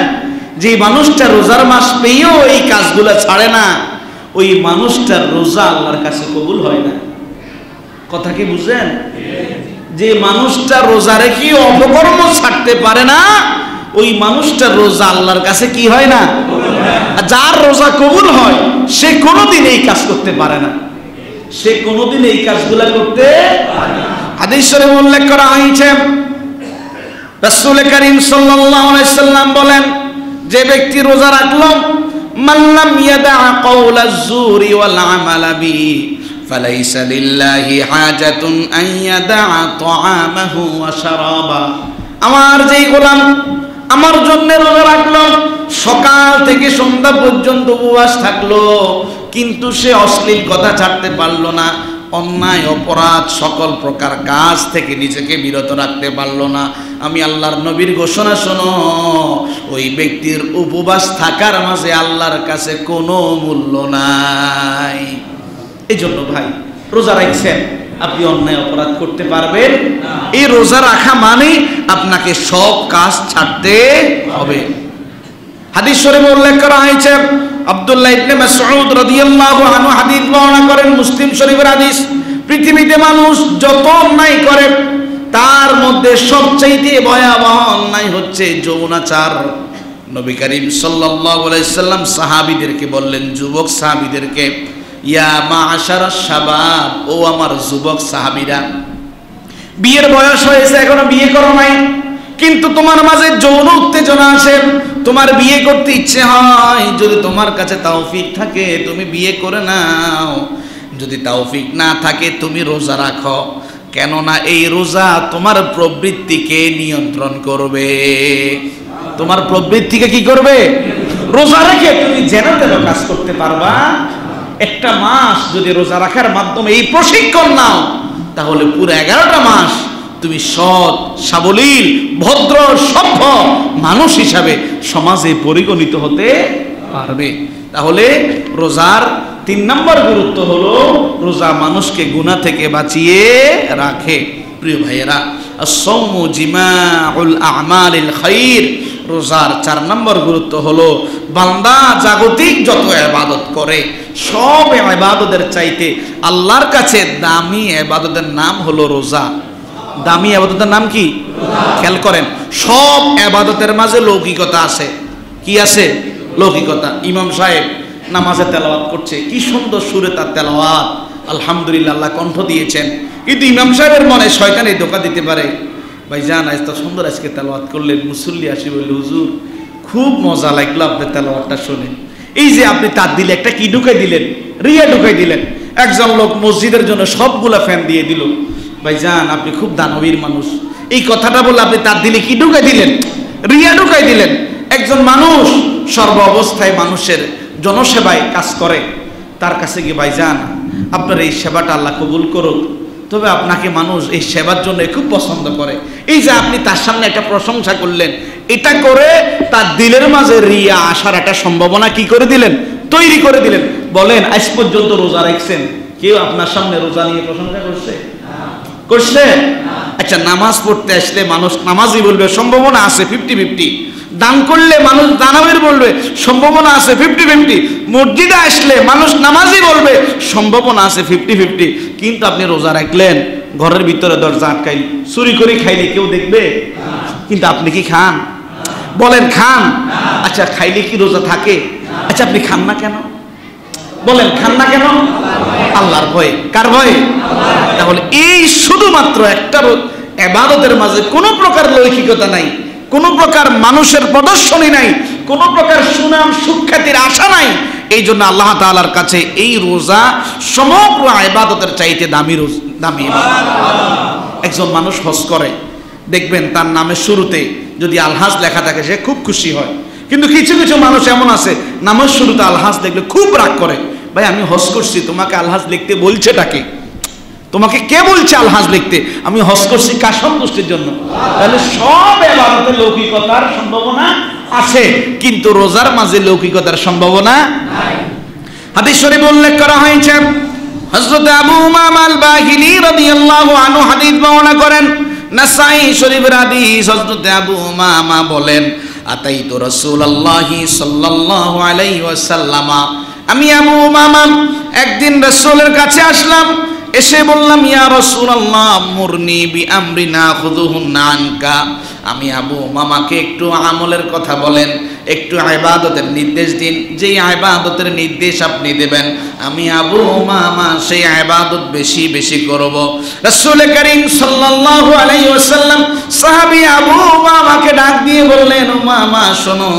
Speaker 1: যে মানুষটা রোজার মাস পেয়েও এই কাজগুলো ছাড়ে না, ওই মানুষটার রোজা আল্লাহর কাছে কবুল হয় না। কথা কি বুঝেন? যে মানুষটা রোজা রেখে অপকর্ম ছাড়তে পারে না, ওই মানুষটার রোজা আল্লাহর কাছে কি হয় না? যার রোজা কবুল হয় সে কোনোদিন এই কাজ করতে পারে না, সে কোনোদিন এই কাজগুলা করতে পারে না। হাদিস শরীফে উল্লেখ করা হয়েছে, রাসূল করিম সাল্লাল্লাহু আলাইহি সাল্লাম বলেন, যে ব্যক্তি রোজা রাখলো, মান লাম ইয়াদা কাওলাজ জুরি ওয়াল আমালা বিহি ফালাইসা লিল্লাহি হাজাতুন আন ইয়াদা তাআমাহু ওয়া শারাবা। আমার যেই গোলাম আমার জন্য রোজা রাখলো, সকাল থেকে সন্ধ্যা পর্যন্ত উপবাস থাকলো, কিন্তু সে অশ্লীল কথা ছাড়তে পারলো না, অন্যায় অপরাধ সকল প্রকার কাজ থেকে নিজেকে বিরত রাখতে পারলো না, আমি আল্লাহর নবীর ঘোষণা শোনো, ওই ব্যক্তির উপবাস থাকার মাঝে আল্লাহর কাছে কোনো মূল্য নাই। এই জন্য ভাই, রোজা রাখছেন, আপনি অন্যায় অপরাধ করতে পারবেন? এই রোজা রাখা মানে আপনাকে সব কাজ ছাড়তে হবে। হাদিস শরীফে উল্লেখ করা হয়েছে, আব্দুল্লাহ ইবনে মাসউদ রাদিয়াল্লাহু আনহু হাদিস বর্ণনা করেন, মুসলিম শরীফের হাদিস, পৃথিবীতে মানুষ যত অন্যায় করে তার মধ্যে সবচেয়ে ভয়াবহ অন্যায় হচ্ছে যৌনাচার। নবী করিম সাল্লাল্লাহু আলাইহি সাল্লাম সাহাবীদেরকে বললেন, যুবক সাহাবীদেরকে, ইয়া মাআশারাশ শাবাব, ও আমার যুবক সাহাবীরা, বিয়ের বয়স হয়েছে, এখনো বিয়ে করো নাই, কিন্তু তোমার মাঝে যৌন উত্তেজনা আসে, তোমার বিয়ে করতে ইচ্ছে হয়, যদি তোমার কাছে তৌফিক থাকে তুমি বিয়ে করে নাও, যদি তৌফিক না থাকে তুমি রোজা রাখো, কেননা এই রোজা তোমার প্রবৃত্তিকে নিয়ন্ত্রণ করবে। তোমার প্রবৃত্তিকে কি করবে? রোজা রেখে তুমি যেন তেন কাজ করতে পারবা। একটা মাস যদি রোজা রাখার মাধ্যমে এই প্রশিক্ষণ নাও, তাহলে পুরো 11টা মাস তুমি সৎ, সাবলীল, ভদ্র, সভ্য মানুষ হিসাবে সমাজে পরিগণিত হতে পারবে। তাহলে রোজার 3 নম্বর গুরুত্ব হলো রোজা মানুষকে গুনাহ থেকে বাঁচিয়ে রাখে। প্রিয় ভাইয়েরা, আস-সাওমু জিমাউল আমালিল খাইর, রোজার 4 নম্বর গুরুত্ব হলো বান্দা জাগতিক যত ইবাদত করে সব ইবাদতের চাইতে আল্লাহর কাছে দামি ইবাদতের নাম হলো রোজা। দামি ইবাদতের নাম কি? খেয়াল করেন, সব ইবাদতের মাঝে লৌকিকতা আছে। কি আছে? লৌকিকতা। ইমাম সাহেব নামাজে তেলাওয়াত করছে, কি সুন্দর সুরে তার তেলাওয়াত, আলহামদুলিল্লাহ, আল্লাহ কণ্ঠ দিয়েছেন, কিন্তু ইমাম সাহেবের মনে শয়তান এই ধোঁকা দিতে পারে, ভাইজান আজ তো সুন্দর আজকে তেলাওয়াত করলেন, মুসল্লি আসি বলল, হুজুর খুব মজা লাগলো আপনার তেলাওয়াতটা শুনে। এই যে আপনি তার দিলে একটা কি ঢুকাই দিলেন? রিয়া ঢুকাই দিলেন। একজন লোক মসজিদের জন্য সবগুলা ফ্যান দিয়ে দিল, ভাইজান আপনি খুব দানবীর মানুষ, এই কথাটা বলে আপনি তার দিলে কি ঢুকাই দিলেন? রিয়া ঢুকাই দিলেন। একজন মানুষ সর্ব অবস্থায় মানুষের জনসেবায় কাজ করে, তার কাছে গিয়ে, ভাইজান আপনার এই সেবাটা আল্লাহ কবুল করুক, তবে আপনাকে মানুষ এই সেবার জন্য খুব পছন্দ করে। এই যে আপনি তার সামনে একটা প্রশংসা করলেন, এটা করে তার দিলের মাঝে রিয়া আসার একটা সম্ভাবনা কি করে দিলেন? তৈরি করে দিলেন। বলেন আজ পর্যন্ত রোজা রাখছেন, কি কেউ আপনার সামনে রোজা নিয়ে প্রশংসা করছে? করছে? আচ্ছা, নামাজ পড়তে আসলে মানুষ নামাজই বলবে, সম্ভাবনা আছে 50-50। দান করলে মানুষ দানবের বলবে, সম্ভাবনা আছে 50-50। মসজিদে আসলে মানুষ নামাজই বলবে, সম্ভাবনা আছে 50-50। কিন্তু আপনি রোজা রাখলেন, ঘরের ভিতরে দরজা আটকাই, চুরি করে খাইলে কেউ দেখবে? কিন্তু আপনি কি খান? বলেন খান? আচ্ছা, খাইলে কি রোজা থাকে? আচ্ছা, আপনি খান না কেন? বলেন খান না কেন? আল্লাহর ভয়ে। কার ভয়ে? তাহলে এই শুধুমাত্র একটা ইবাদতের মাঝে কোনো প্রকার লৌকিকতা নাই, কোনো প্রকার মানুষের প্রদর্শনী নাই, কোনো প্রকার সুনাম সুখ্যাতির আশা নাই। এই জন্য আল্লাহ তাআলার কাছে এই রোজা সমগ্র ইবাদতের চাইতে দামি ইবাদত। একজন মানুষ হজ করে, দেখবেন তার নামের শুরুতে যদি আলহাজ লেখা থাকে সে খুব খুশি হয়। কিন্তু কিছু কিছু মানুষ এমন আছে, নামের শুরুতে আলহাজ দেখলে খুব রাগ করে। ভাই, আমি হজ করছি, তোমাকে আলহাজ লিখতে বলছেটাকে? তোমাকে কে বলছে আলহাজ লিখতে? আমি হজ করছি কার সন্তুষ্টির জন্য? তাহলে সব ইবাদতে লৌকিকতার সম্ভাবনা আছে, কিন্তু রোজার মাঝে লৌকিকতার সম্ভাবনা নাই। হাদিস শরীফে উল্লেখ করা হয়েছে, হযরত আবু উমামা আল-বাহিলি রাদিয়াল্লাহু আনহু হাদিস বর্ণনা করেন, নাসাই শরীফের হাদিস। হযরত আবু উমামা বলেন, আতাইতু রাসূলুল্লাহি সাল্লাল্লাহু আলাইহি ওয়াসাল্লাম, আমি আবু উমামা একদিন রাসূলের কাছে আসলাম, এসে বললাম, ইয়া রাসূলুল্লাহ মুরনি বিআমরি নাখুযুহু আনকা। আমি আবু উমামাকে একটু আমলের কথা বলেন, একটু ইবাদতের নির্দেশ দিন, যেই ইবাদতের নির্দেশ আপনি দেবেন আমি আবু উমামা সেই ইবাদত বেশি বেশি করব। রাসূল করিম সাল্লাল্লাহু আলাইহি ওয়াসাল্লাম সাহাবী আবু উমামাকে ডাক দিয়ে বললেন, উমামা শোনো,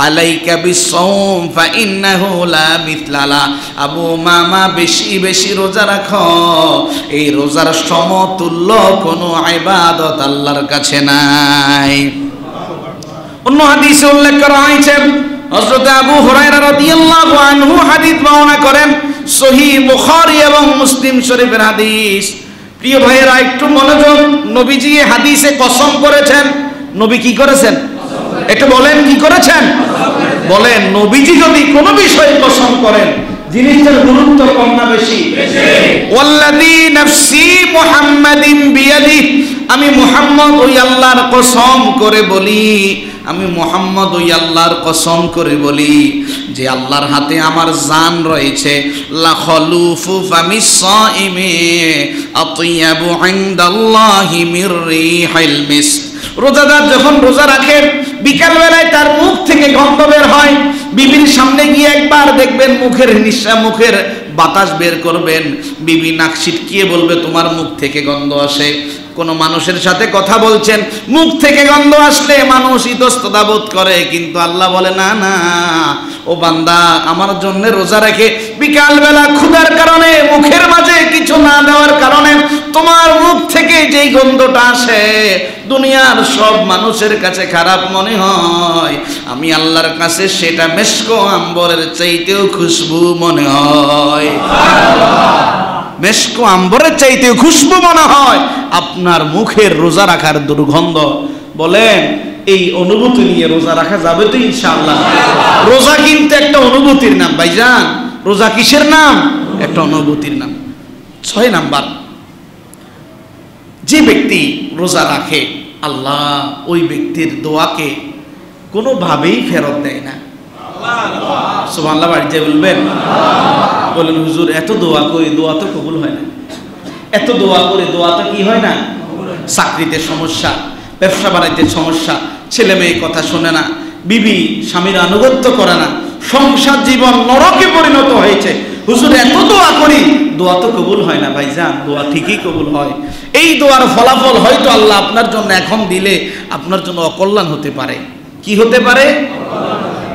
Speaker 1: আলাইকা বিসসাওম ফা ইন্নাহু লা মিথলালা। আবু উমামা বেশি বেশি রোজা রাখো, এই রোজার সমতুল্য কোনো ইবাদত আল্লাহর কাছে নাই। অন্য হাদিসে উল্লেখ করা হয়েছে, হযরত আবু হুরায়রা রাদিয়াল্লাহু আনহু হাদিস বর্ণনা করেন, সহিহ বুখারী এবং মুসলিম শরীফের হাদিস। প্রিয় ভাইয়েরা, একটু মনোযোগ। নবীজি হাদিসে কসম করেছেন। নবী কি করেছেন? একটু বলেন, কি করেছেন? বলেন, নবীজি যদি কোনো বিষয়ে কসম করেন, জিনিসটার গুরুত্ব কম না বেশি? ওয়াল্লাযী নাফসি মুহাম্মাদিন বিয়াদিহি, আমি মুহাম্মদ ওই আল্লাহর কসম করে বলি, আমি মুহাম্মদ ওই আল্লাহর কসম করে বলি যে আল্লাহর হাতে আমার জান রয়েছে, লা খালুফু ফামিস সাইমি আতিয়াবু ইনদাল্লাহি মির রিহিল মিস্ক। রোজাদার যখন রোজা রাখে, বিকাল বেলায় তার মুখ থেকে গন্ধ বের হয়। বিবির সামনে গিয়ে একবার দেখবেন মুখের বাতাস বের করবেন, বিবি নাক ছিটকিয়ে বলবে তোমার মুখ থেকে গন্ধ আসে। কোন মানুষের সাথে কথা বলছেন, মুখ থেকে গন্ধ আসলে মানুষ ইতস্ততা বোধ করে, কিন্তু আল্লাহ বলে না না, ও বান্দা আমার জন্য রোজা রেখে বিকাল বেলা ক্ষুধার কারণে মুখের মাঝে কিছু না দেওয়ার কারণে তোমার মুখ থেকে যেই গন্ধটা আসে দুনিয়ার সব মানুষের কাছে খারাপ মনে হয়, আমি আল্লাহর কাছে সেটা মেশকো আম্বরের চাইতেও খুশবু মনে হয়। মেশকো আম্বরের চাইতেও খুশবু মনে হয় আপনার মুখের রোজা রাখার দুর্গন্ধ। বলেন, এই অনুভূতি নিয়ে রোজা রাখা যাবে তো ইনশাআল্লাহ? রোজা কিন্তু একটা অনুভূতির নাম ভাইজান। রোজা কিসের নাম? একটা অনুভূতির নাম। 6 নাম্বার, যে ব্যক্তি রোজা রাখে আল্লাহ ওই ব্যক্তির দোয়াকে কোনোভাবেই ফেরত দেয় না। সুবহানাল্লাহ বাড়ি যে বলবেন, বলেন হুজুর এত দোয়া করি দোয়া তো কবুল হয় না, এত দোয়া করে দোয়া তো কি হয় না? চাকরিতে সমস্যা, ব্যবসা বাণিজ্যে সমস্যা, ছেলে মেয়ে কথা শোনে না, বিবি স্বামীর আনুগত্য করে না, সংসার জীবন নরকে পরিণত হয়েছে। হুজুর এত দোয়া করি দোয়া তো কবুল হয় না। ভাইজান, দোয়া ঠিকই কবুল হয়। এই দোয়ার ফলাফল হয়তো আল্লাহ আপনার জন্য এখন দিলে আপনার জন্য অকল্যাণ হতে পারে। কি হতে পারে?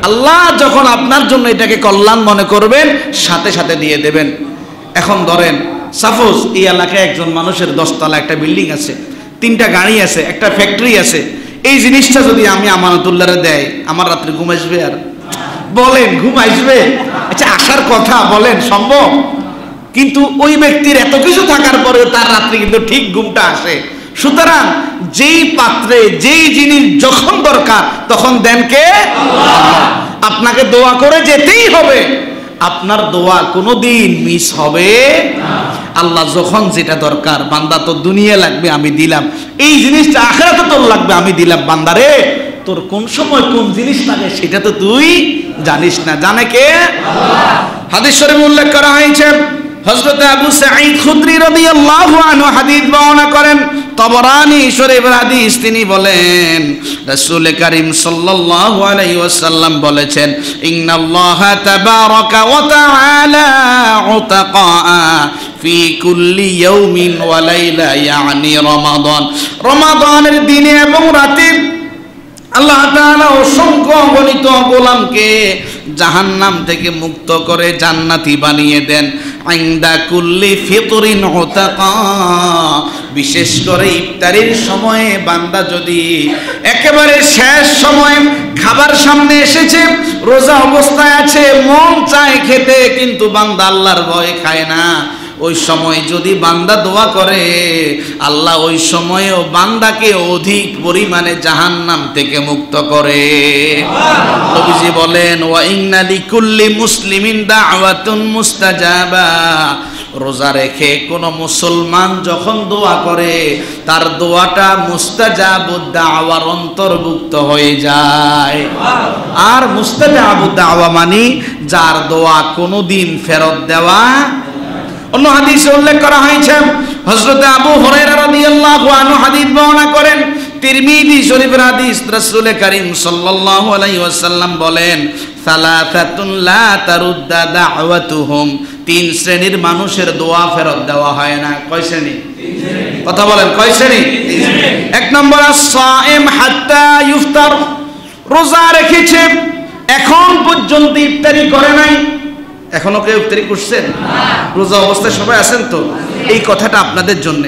Speaker 1: আল্লাহ যখন আপনার জন্য এটাকে কল্যাণ মনে করবেন সাথে সাথে দিয়ে দেবেন। এখন ধরেন সাপোজ এই এলাকায় একজন মানুষের 10 তলা একটা বিল্ডিং আছে, 3টা গাড়ি আছে, একটা ফ্যাক্টরি আছে। এই জিনিসটা যদি আমি আমানতুল্লাহরে দেয়, আমার রাত্রে ঘুম আসবে? আর বলেন ঘুম আসবে? আচ্ছা আসার কথা, বলেন সম্ভব? কিন্তু ওই ব্যক্তির এত কিছু থাকার পরেও তার রাত্রে কিন্তু ঠিক ঘুমটা আসে। সুতরাং যেই পাত্রে যেই জিনিস যখন দরকার তখন দেন কে? আল্লাহ। আপনাকে দোয়া করে যেতেই হবে। আপনার দোয়া কোনোদিন মিস হবে না। আল্লাহ যখন যেটা দরকার, বান্দা তো দুনিয়া লাগবে আমি দিলাম, এই জিনিসটা আখিরাতে তোর লাগবে আমি দিলাম, বান্দারে তোর কোন সময় কোন জিনিস লাগে সেটা তো তুই জানিস না, জানে কে? আল্লাহ। হাদিস শরীফে উল্লেখ করা হয়েছে, হযরত আবু সাঈদ খুদরি রাদিয়াল্লাহু আনহু হাদিস বর্ণনা করেন, তাবরানী শরীফের হাদিস, তিনি বলেন রাসূল করিম সাল্লাল্লাহু আলাইহি ওয়াসাল্লাম বলেছেন, ইন্নাল্লাহা তাবারাকা ওয়া তাআলা উতাকা ফি কুল্লি ইয়াউমিন ওয়া লাইলা, ইয়ানি রমাদান, রমাদানের দিনে এবং রাতে আল্লাহ তাআলা অসংখ্য অগণিত গোলামকে জাহান্নাম থেকে মুক্ত করে জান্নাতি বানিয়ে দেন। ইনদা কুল্লি ফিতরিন উতাকা, বিশেষ করে ইফতারির সময়ে বান্দা যদি একেবারে শেষ সময়ে খাবার সামনে এসেছে, রোজা অবস্থায় আছে, মন চায় খেতে কিন্তু বান্দা আল্লাহর ভয়ে খায় না, ওই সময় যদি বান্দা দোয়া করে আল্লাহ ওই সময়েও বান্দাকে অধিক পরিমাণে জাহান্নাম থেকে মুক্ত করে। নবীজি বলেন, ওয়া ইন্না লিকুল্লি মুসলিমিন দাওয়াতুন মুস্তাজাবা, রোজা রেখে কোন মুসলমান যখন দোয়া করে তার দোয়াটা মুস্তাজাবুদ দাওয়ার অন্তর্ভুক্ত হয়ে যায়। আর মুস্তাজাবুদ দাওয়া মানে যার দোয়া কোনোদিন ফেরত দেওয়া। অন্য হাদিসে উল্লেখ করা হয়েছে, হযরত আবু হুরায়রা রাদিয়াল্লাহু আনহু হাদিস বর্ণনা করেন, তিরমিজি শরীফের হাদিস, রাসূল করিম সাল্লাল্লাহু আলাইহি ওয়াসাল্লাম বলেন, সালাসাতুন লা তারুদ্দা দাওয়াতুহুম, তিন শ্রেণীর মানুষের দোয়া ফেরত দেওয়া হয় না। কয় শ্রেণী? তিন শ্রেণী। কথা বলেন, কয় শ্রেণী? তিন শ্রেণী। এক নম্বর আস-সাইম হাত্তা ইফতার, রোজা রেখেছে এখন পর্যন্ত ইফতারি করে নাই। এখনো কেউ ইফতারি করছেন? রোজা অবস্থায় সবাই আছেন তো? এই কথাটা আপনাদের জন্য।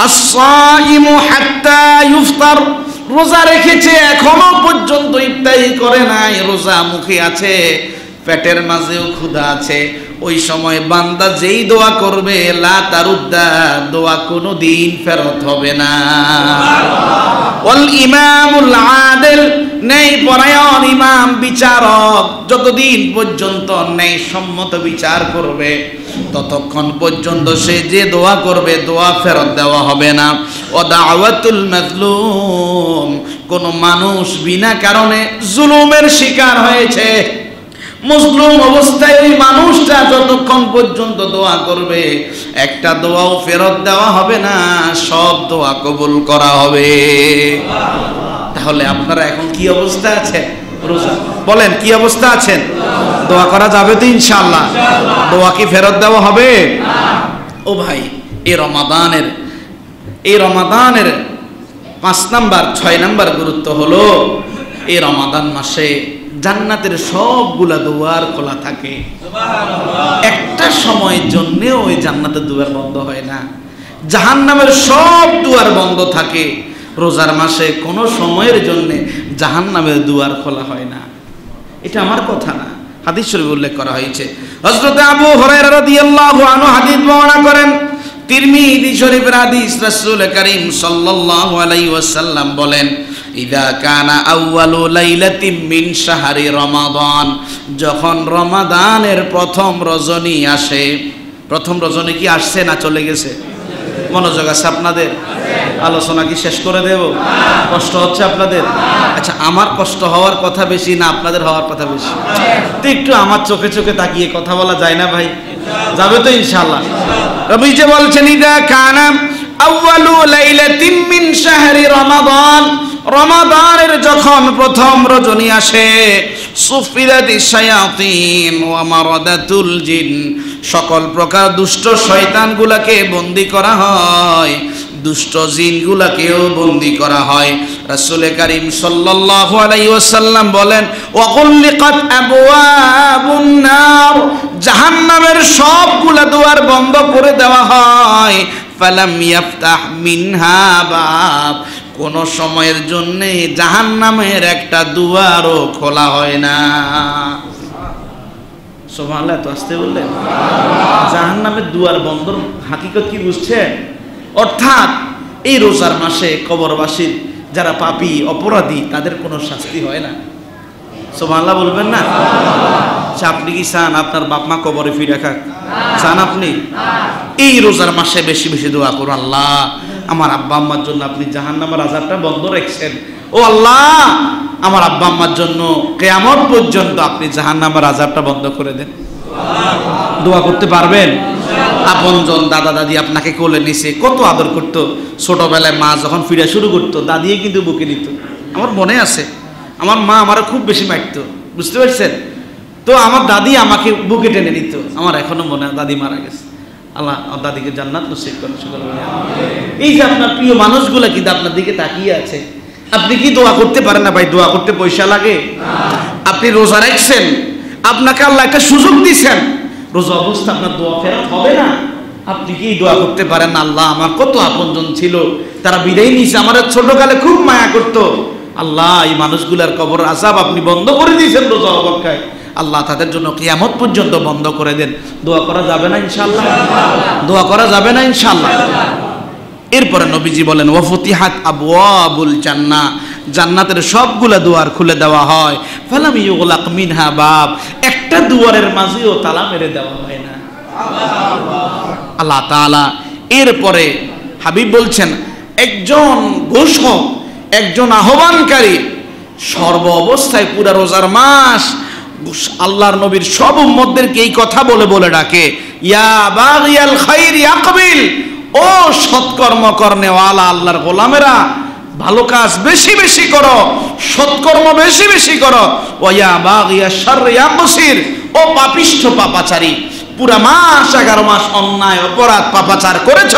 Speaker 1: আস-সাইমু হাত্তা ইফতার, রোজা রেখেছে এখনো পর্যন্ত ইফতারি করে নাই, রোজা মুখে আছে, পেটের মাঝেও ক্ষুধা আছে, ওই সময় বান্দা যেই দোয়া করবে লা তারুদ্দা, দোয়া কোনোদিন ফেরত হবে না। ওয়াল ইমামুল আদিল, ন্যায় পরায়ণ ইমাম বিচারক যতদিন পর্যন্ত ন্যায় সম্মত বিচার করবে ততক্ষণ পর্যন্ত সে যে দোয়া করবে দোয়া ফেরত দেওয়া হবে না। ও দাওয়াতুল মাজলুম, কোন মানুষ বিনা কারণে জুলুমের শিকার হয়েছে, মুসলিম অবস্থায় ওই মানুষটা যতক্ষণ পর্যন্ত দোয়া করবে একটা দোয়াও ফেরত দেওয়া হবে না, সব দোয়া কবুল করা হবে। তাহলে আপনারা এখন কি অবস্থা আছেন? রোজা, বলেন কি অবস্থা আছেন? দোয়া করা যাবে তো ইনশাআল্লাহ? দোয়া কি ফেরত দেওয়া হবে? ও ভাই, এই রমাদানের 5 নাম্বার 6 নাম্বার গুরুত্ব হলো, এই রমাদান মাসে জান্নাতের সবগুলা দুয়ার খোলা থাকে, একটা সময়ের জন্য ওই জান্নাতের দুয়ার বন্ধ হয় না। জাহান্নামের সব দুয়ার বন্ধ থাকে, রোজার মাসে কোনো সময়ের জন্য জাহান্নামের দুয়ার খোলা হয় না। এটা আমার কথা না, হাদিস শরীফে উল্লেখ করা হয়েছে। হযরত আবু হুরায়রা রাদিয়াল্লাহু আনহু হাদিস বর্ণনা করেন, তিরমিজি শরীফের হাদিস, রাসূল করিম সাল্লাল্লাহু আলাইহি ওয়াসাল্লাম বলেন, ইদা কানা আউয়ালু লাইলাতিন মিন শাহরি রমাদান, যখন রমাদানের প্রথম রজনী আসে। প্রথম রজনী কি আসছে না চলে গেছে? মনোযোগ আছে আপনাদের? আলোচনা কি শেষ করে দেব? কষ্ট হচ্ছে আপনাদের? আচ্ছা, আমার কষ্ট হওয়ার কথা বেশি না আপনাদের হওয়ার কথা বেশি? তো একটু আমার চোখে চোখে তাকিয়ে কথা বলা যায় না ভাই? যাবে তো ইনশাআল্লাহ? রবি যে বলছেন, ইদা কানা আউয়ালু লাইলাতিন মিন শাহরি রমাদান, রমাদানের যখন প্রথম রজনী আসে, সুফিরাতিশ শায়াতিন ওয়া মারাদাতুল জিন, সকল প্রকার দুষ্ট শয়তানগুলোকে বন্দী করা হয়, দুষ্ট জিনগুলোকেও বন্দী করা হয়। রাসূল করিম সাল্লাল্লাহু আলাইহি ওয়াসাল্লাম বলেন, ওয়া কুল্লিকাত আবওয়াবুন নার, জাহান্নামের সবগুলা দুয়ার বন্ধ করে দেওয়া হয়। ফালাম ইয়াফতাহ মিনহা বাব, কোন সময়ের জন্য জাহান্নামের একটা দুয়ারও খোলা হয় না। সুবহানাল্লাহ, তো আসতে বললেন? জাহান্নামের দুয়ার বন্ধ হাকিকত কি বুঝছেন? অর্থাৎ এই রোজার মাসে কবরবাসীর যারা পাপী অপরাধী তাদের কোনো শাস্তি হয় না। সুবহানাল্লাহ বলবেন না? আচ্ছা, আপনি কি চান আপনার বাপ মা কবরে ফিরে খাক? চান আপনি? এই রোজার মাসে বেশি বেশি দোয়া করুন, আল্লাহ আমার আব্বা আম্মার জন্য আপনি জাহান্নামের আযাবটা বন্ধ রাখছেন। ও আল্লাহ, আমার আব্বা আম্মার জন্য কিয়ামত পর্যন্ত আপনি জাহান্নামের আযাবটা বন্ধ করে দেন। দোয়া করতে পারবেন? আপনজন দাদা দাদি আপনাকে কোলে নিছে, কত আদর করতো। ছোটবেলায় মা যখন ফিরে শুরু করতো, দাদিয়ে কিন্তু বুকে নিত। আমার মনে আছে, আমার মা আমারও খুব বেশি মারতো, বুঝতে পারছেন? তো আমার দাদি আমাকে বুকে টেনে নিত। আমার এখনো মনে হয় দাদি মারা গেছে। আল্লাহ আমার দাদিকে জান্নাত নসিব করুন। এই যে আপনার প্রিয় মানুষগুলো কিন্তু আপনার দিকে তাকিয়ে আছে, আপনি কি দোয়া করতে পারেন না? ভাই, দোয়া করতে পয়সা লাগে? আপনি রোজা রাখছেন, আপনাকে আল্লাহ একটা সুযোগ দিয়েছেন, রোজা অবস্থা আপনার দোয়া ফেরত হবে না? আপনি কি দোয়া করতে পারেন না, আল্লাহ আমার কত আপনজন ছিল, তারা বিদায় নিয়েছে, আমার ছোটকালে খুব মায়া করতো, আল্লাহ এই মানুষগুলার কবর আযাব আপনি বন্ধ করে দিয়েছেন রোজা অবস্থায়, আল্লাহ তাদের জন্য কিয়ামত পর্যন্ত বন্ধ করে দেন। দোয়া করা যাবে না ইনশাআল্লাহ? দোয়া করা যাবে না ইনশাআল্লাহ? এরপরে নবীজি বলেন, ওয়াফতিহাত আবওয়াবুল জান্নাহ, জান্নাতের সবগুলা দুয়ার খুলে দেওয়া হয়, ফালাম ইউগলাক মিনহা বাব, একটা দুয়ারের মাঝেও তালা মেরে দেওয়া হয় না। আল্লাহ তাআলা এরপরে হাবিব বলছেন, একজন ঘোষক, একজন আহ্বানকারী সর্ব অবস্থায় পুরা রোজার মাস আল্লাহর নবীর সব উম্মতদেরকে এই কথা বলে বলে ডাকে, ইয়া বাগিয়াল খাইর ইয়াকবিল, ও সৎকর্ম করনেওয়ালা আল্লাহর গোলামেরা, ভালো কাজ বেশি বেশি করো, সৎকর্ম বেশি বেশি করো। ওয়া বাগিয়াশ শারর ইয়াকসির, ও পাপিষ্ঠ পাপাচারী, পুরা মাস 11 মাস অন্যায় অপরাধ পাপাচার করেছ,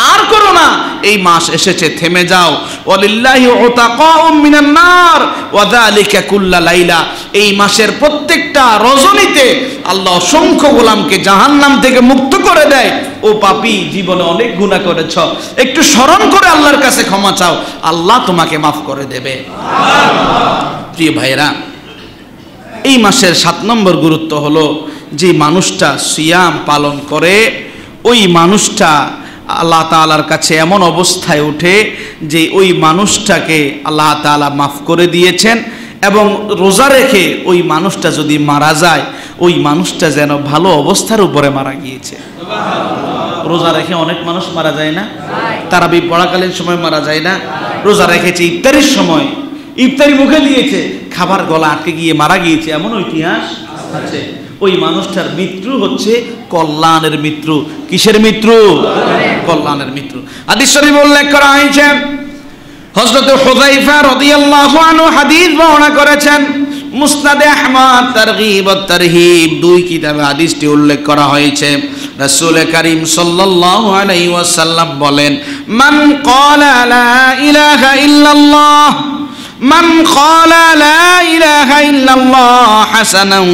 Speaker 1: আর করো না, এই মাস এসেছে, থেমে যাও। ওয়ালিল্লাহি উতাকাউম মিনান নার ওয়া যালিকা কুল্লা লাইলা, এই মাসের প্রত্যেকটা রজনীতে আল্লাহ অসংখ্য গোলামকে জাহান্নাম থেকে মুক্ত করে দেয়। ও পাপী, জীবনে অনেক গুনাহ করেছ, একটু স্মরণ করে আল্লাহর কাছে ক্ষমা চাও, আল্লাহ তোমাকে মাফ করে দেবে। প্রিয় ভাইরা, এই মাসের 7 নম্বর গুরুত্ব হলো, যে মানুষটা সিয়াম পালন করে ওই মানুষটা আল্লাহ তাআলার কাছে এমন অবস্থায় ওঠে যে ওই মানুষটাকে আল্লাহ তাআলা মাফ করে দিয়েছেন, এবং রোজা রেখে ওই মানুষটা যদি মারা যায়, ওই মানুষটা যেন ভালো অবস্থার উপরে মারা গিয়েছে। রোজা রেখে অনেক মানুষ মারা যায় না? তারাবি পড়াকালীন সময় মারা যায় না? রোজা রেখেছে ইফতারির সময়, ইফতারি মুখে দিয়েছে, খাবার গলা আটকে গিয়ে মারা গিয়েছে, এমন ইতিহাস আছে। ওই মানুষটার মৃত্যু হচ্ছে কল্যাণের মৃত্যু। কিসের মৃত্যু? কল্যাণের মৃত্যু। হাদিস শরীফে উল্লেখ করা হয়েছে, হযরত হুযায়ফা রাদিয়াল্লাহু আনহু হাদিস বর্ণনা করেছেন, মুসনাদে আহমদ, তারগীব ও তারহিব 2 কিতাবে হাদিসটি উল্লেখ করা হয়েছে। রাসূল করিম সাল্লাল্লাহু আলাইহি ওয়াসাল্লাম বলেন, মান ক্বালা লা ইলাহা ইল্লাল্লাহ, মান ক্বালা লা ইলাহা ইল্লাল্লাহ হাসানান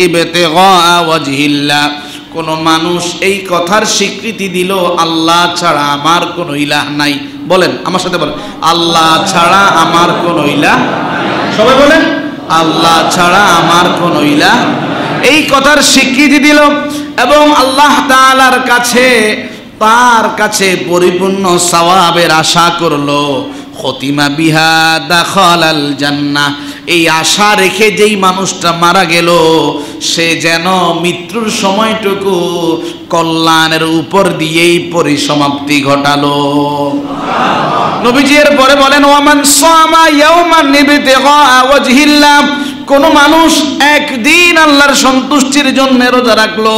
Speaker 1: ইবতিগা ওয়াজহিল্লাহ, কোন মানুষ এই কথার স্বীকৃতি দিল, আল্লাহ ছাড়া আমার কোনো ইলাহ নাই, বলেন আমার সাথে বলেন, আল্লাহ ছাড়া আমার কোনো ইলাহ, সবাই বলেন, আল্লাহ ছাড়া আমার কোনো ইলাহ, এই কথার স্বীকৃতি দিল, এবং আল্লাহ তাআলার কাছে, তার কাছে পরিপূর্ণ সওয়াবের আশা করলো, খতিমা বিহা দাখালাল জান্নাহ, এই আশা রেখে যেই মানুষটা মারা গেল, সে যেন মৃত্যুর সময়টুকু কল্যাণের উপর দিয়েই পরিসমাপ্তি ঘটালো। নবীজি এর পরে বলেন, ওয়ামান সামা ইয়াওমান ইবতিগা ওয়াজহিল্লাহ, কোন মানুষ একদিন আল্লাহর সন্তুষ্টির জন্য রোজা রাখলো,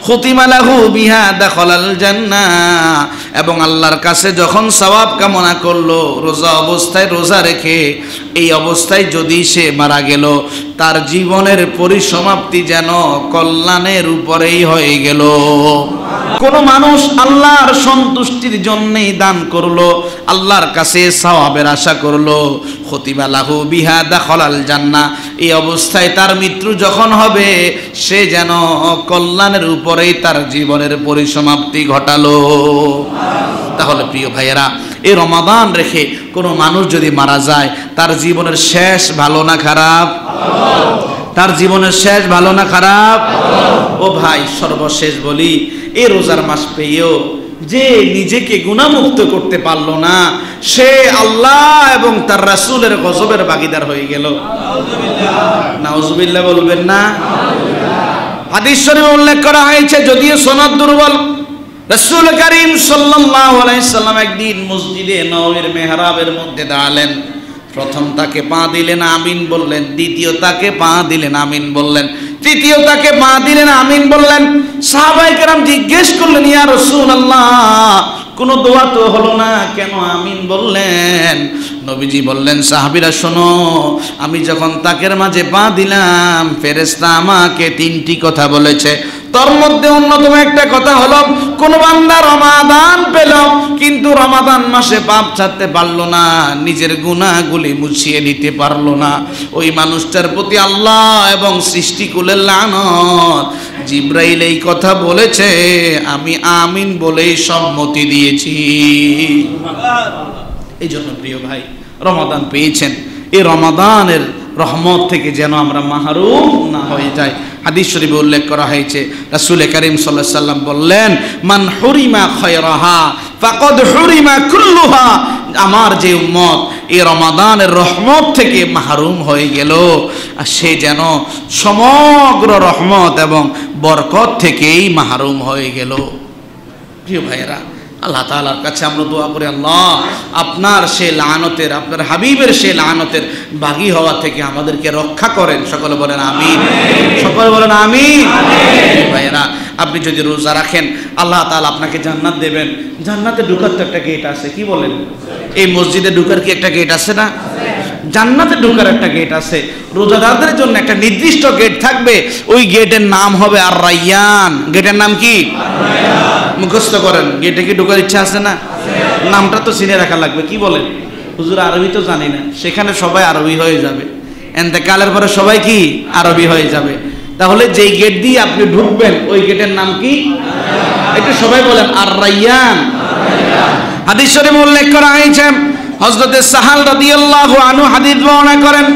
Speaker 1: খুতিমা লাহু বিহা দাখালাল জান্নাহ, এবং আল্লাহর কাছে যখন সওয়াব কামনা করলো রোজা অবস্থায়, রোজা রেখে এই অবস্থায় যদি সে মারা গেল, তার জীবনের পরিসমাপ্তি যেন কল্যাণের উপরেই হয়ে গেল। কোন মানুষ আল্লাহর সন্তুষ্টির জন্যই দান করলো, আল্লাহর কাছে সওয়াবের আশা করলো, খুতিমা লাহু বিহা দাখালাল জান্নাহ, এই অবস্থায় তার মৃত্যু যখন হবে, সে যেন কল্যাণের উপরেই তার জীবনের পরিসমাপ্তি ঘটালো। তাহলে প্রিয় ভাইয়েরা, এই রমাদান রেখে কোনো মানুষ যদি মারা যায়, তার জীবনের শেষ ভালো না খারাপ? তার জীবনের শেষ ভালো না খারাপ? ও ভাই, সর্বশেষ বলি, এই রোজার মাস পেয়েও যে নিজেকে গুনাহমুক্ত করতে পারলো না, সে আল্লাহ এবং তার রাসূলের গজবের ভাগীদার হয়ে গেল। নাউজুবিল্লাহ বলবেন না? হাদিস শরীফে উল্লেখ করা হয়েছে, যদিও সনদ দুর্বল, রাসূল করিম সাল্লাল্লাহু আলাইহি সাল্লাম একদিন মসজিদে নববীর মেহরাবের মধ্যে দাঁড়ালেন। প্রথম তাকে পা দিলেন, আমিন বললেন। দ্বিতীয় তাকে পা দিলেন, আমিন বললেন। তৃতীয় তাকে পা দিলেন, আমিন বললেন। সাহাবায়ে কেরাম জিজ্ঞেস করলেন, ইয়া রাসূলুল্লাহ, কোনো দোয়া তো হলো না, কেন আমিন বললেন? নবীজি বললেন, সাহাবীরা শোনো, আমি যখন তাকের মাঝে পা দিলাম, ফেরেশতা আমাকে তিনটি কথা বলেছে। তার মধ্যে অন্যতম একটা কথা হলো, কোন বান্দা রমাদান পেল কিন্তু রমাদান মাসে পাপ ছাড়তে পারলো না, নিজের গুনাহগুলি মুছিয়ে নিতে পারলো না, ওই মানুষটার প্রতি আল্লাহ এবং সৃষ্টিকুলের লানত। জিব্রাইল এই কথা বলেছে, আমি আমিন বলেই সম্মতি দিয়েছি। এই জন্য প্রিয় ভাই, রমাদান পেয়েছেন, এই রমাদানের রহমত থেকে যেন আমরা মাহরুম না হয়ে যাই। হাদিস শরীফে উল্লেখ করা হয়েছে, রাসূল করিম সাল্লাল্লাহু আলাইহি সাল্লাম বললেন, মান হুরিমা খায়রাহা ফাকাদ হুরিমা কুল্লুহা। আমার যে উম্মত এই রমাদানের রহমত থেকে মাহরুম হয়ে গেল, সে যেন সমগ্র রহমত এবং বরকত থেকেই মাহরুম হয়ে গেল। প্রিয় ভাইয়েরা, আল্লাহ তাআলার কাছে আমরা দোয়া করি, আল্লাহ আপনার সে লানতের, আপনার হাবিবের সে লানতের বাগী হওয়া থেকে আমাদেরকে রক্ষা করেন। সকলে বলেন আমিন, সকলে বলেন আমিন। ভাইয়েরা, আপনি যদি রোজা রাখেন, আল্লাহ তাআলা আপনাকে জান্নাত দেবেন। জান্নাতে ঢোকার তো একটা গেট আছে, কি বলেন? এই মসজিদে ঢোকার কি একটা গেট আছে না? জান্নাতে ঢোকার একটা গেট আছে। রোজাদারদের জন্য একটা নির্দিষ্ট গেট থাকবে, ওই গেটের নাম হবে আর রায়্যান। গেটের নাম কি? মুখস্থ করেন। গেটে কি ঢোকার ইচ্ছা আছে না? নামটা তো চিনে রাখা লাগবে, কি বলেন? হুজুর আরবি তো জানি না, সেখানে সবাই আরবি হয়ে যাবে, এন্তেকালের পরে সবাই কি আরবি হয়ে যাবে। তাহলে যেই গেট দিয়ে আপনি ঢুকবেন, ওই গেটের নাম কি? একটু সবাই বলেন আর রায়্যান। হাদিস শরীফে উল্লেখ করা হয়েছে, হযরত সাহাল রাদিয়াল্লাহু আনহু হাদিস বর্ণনা করেন,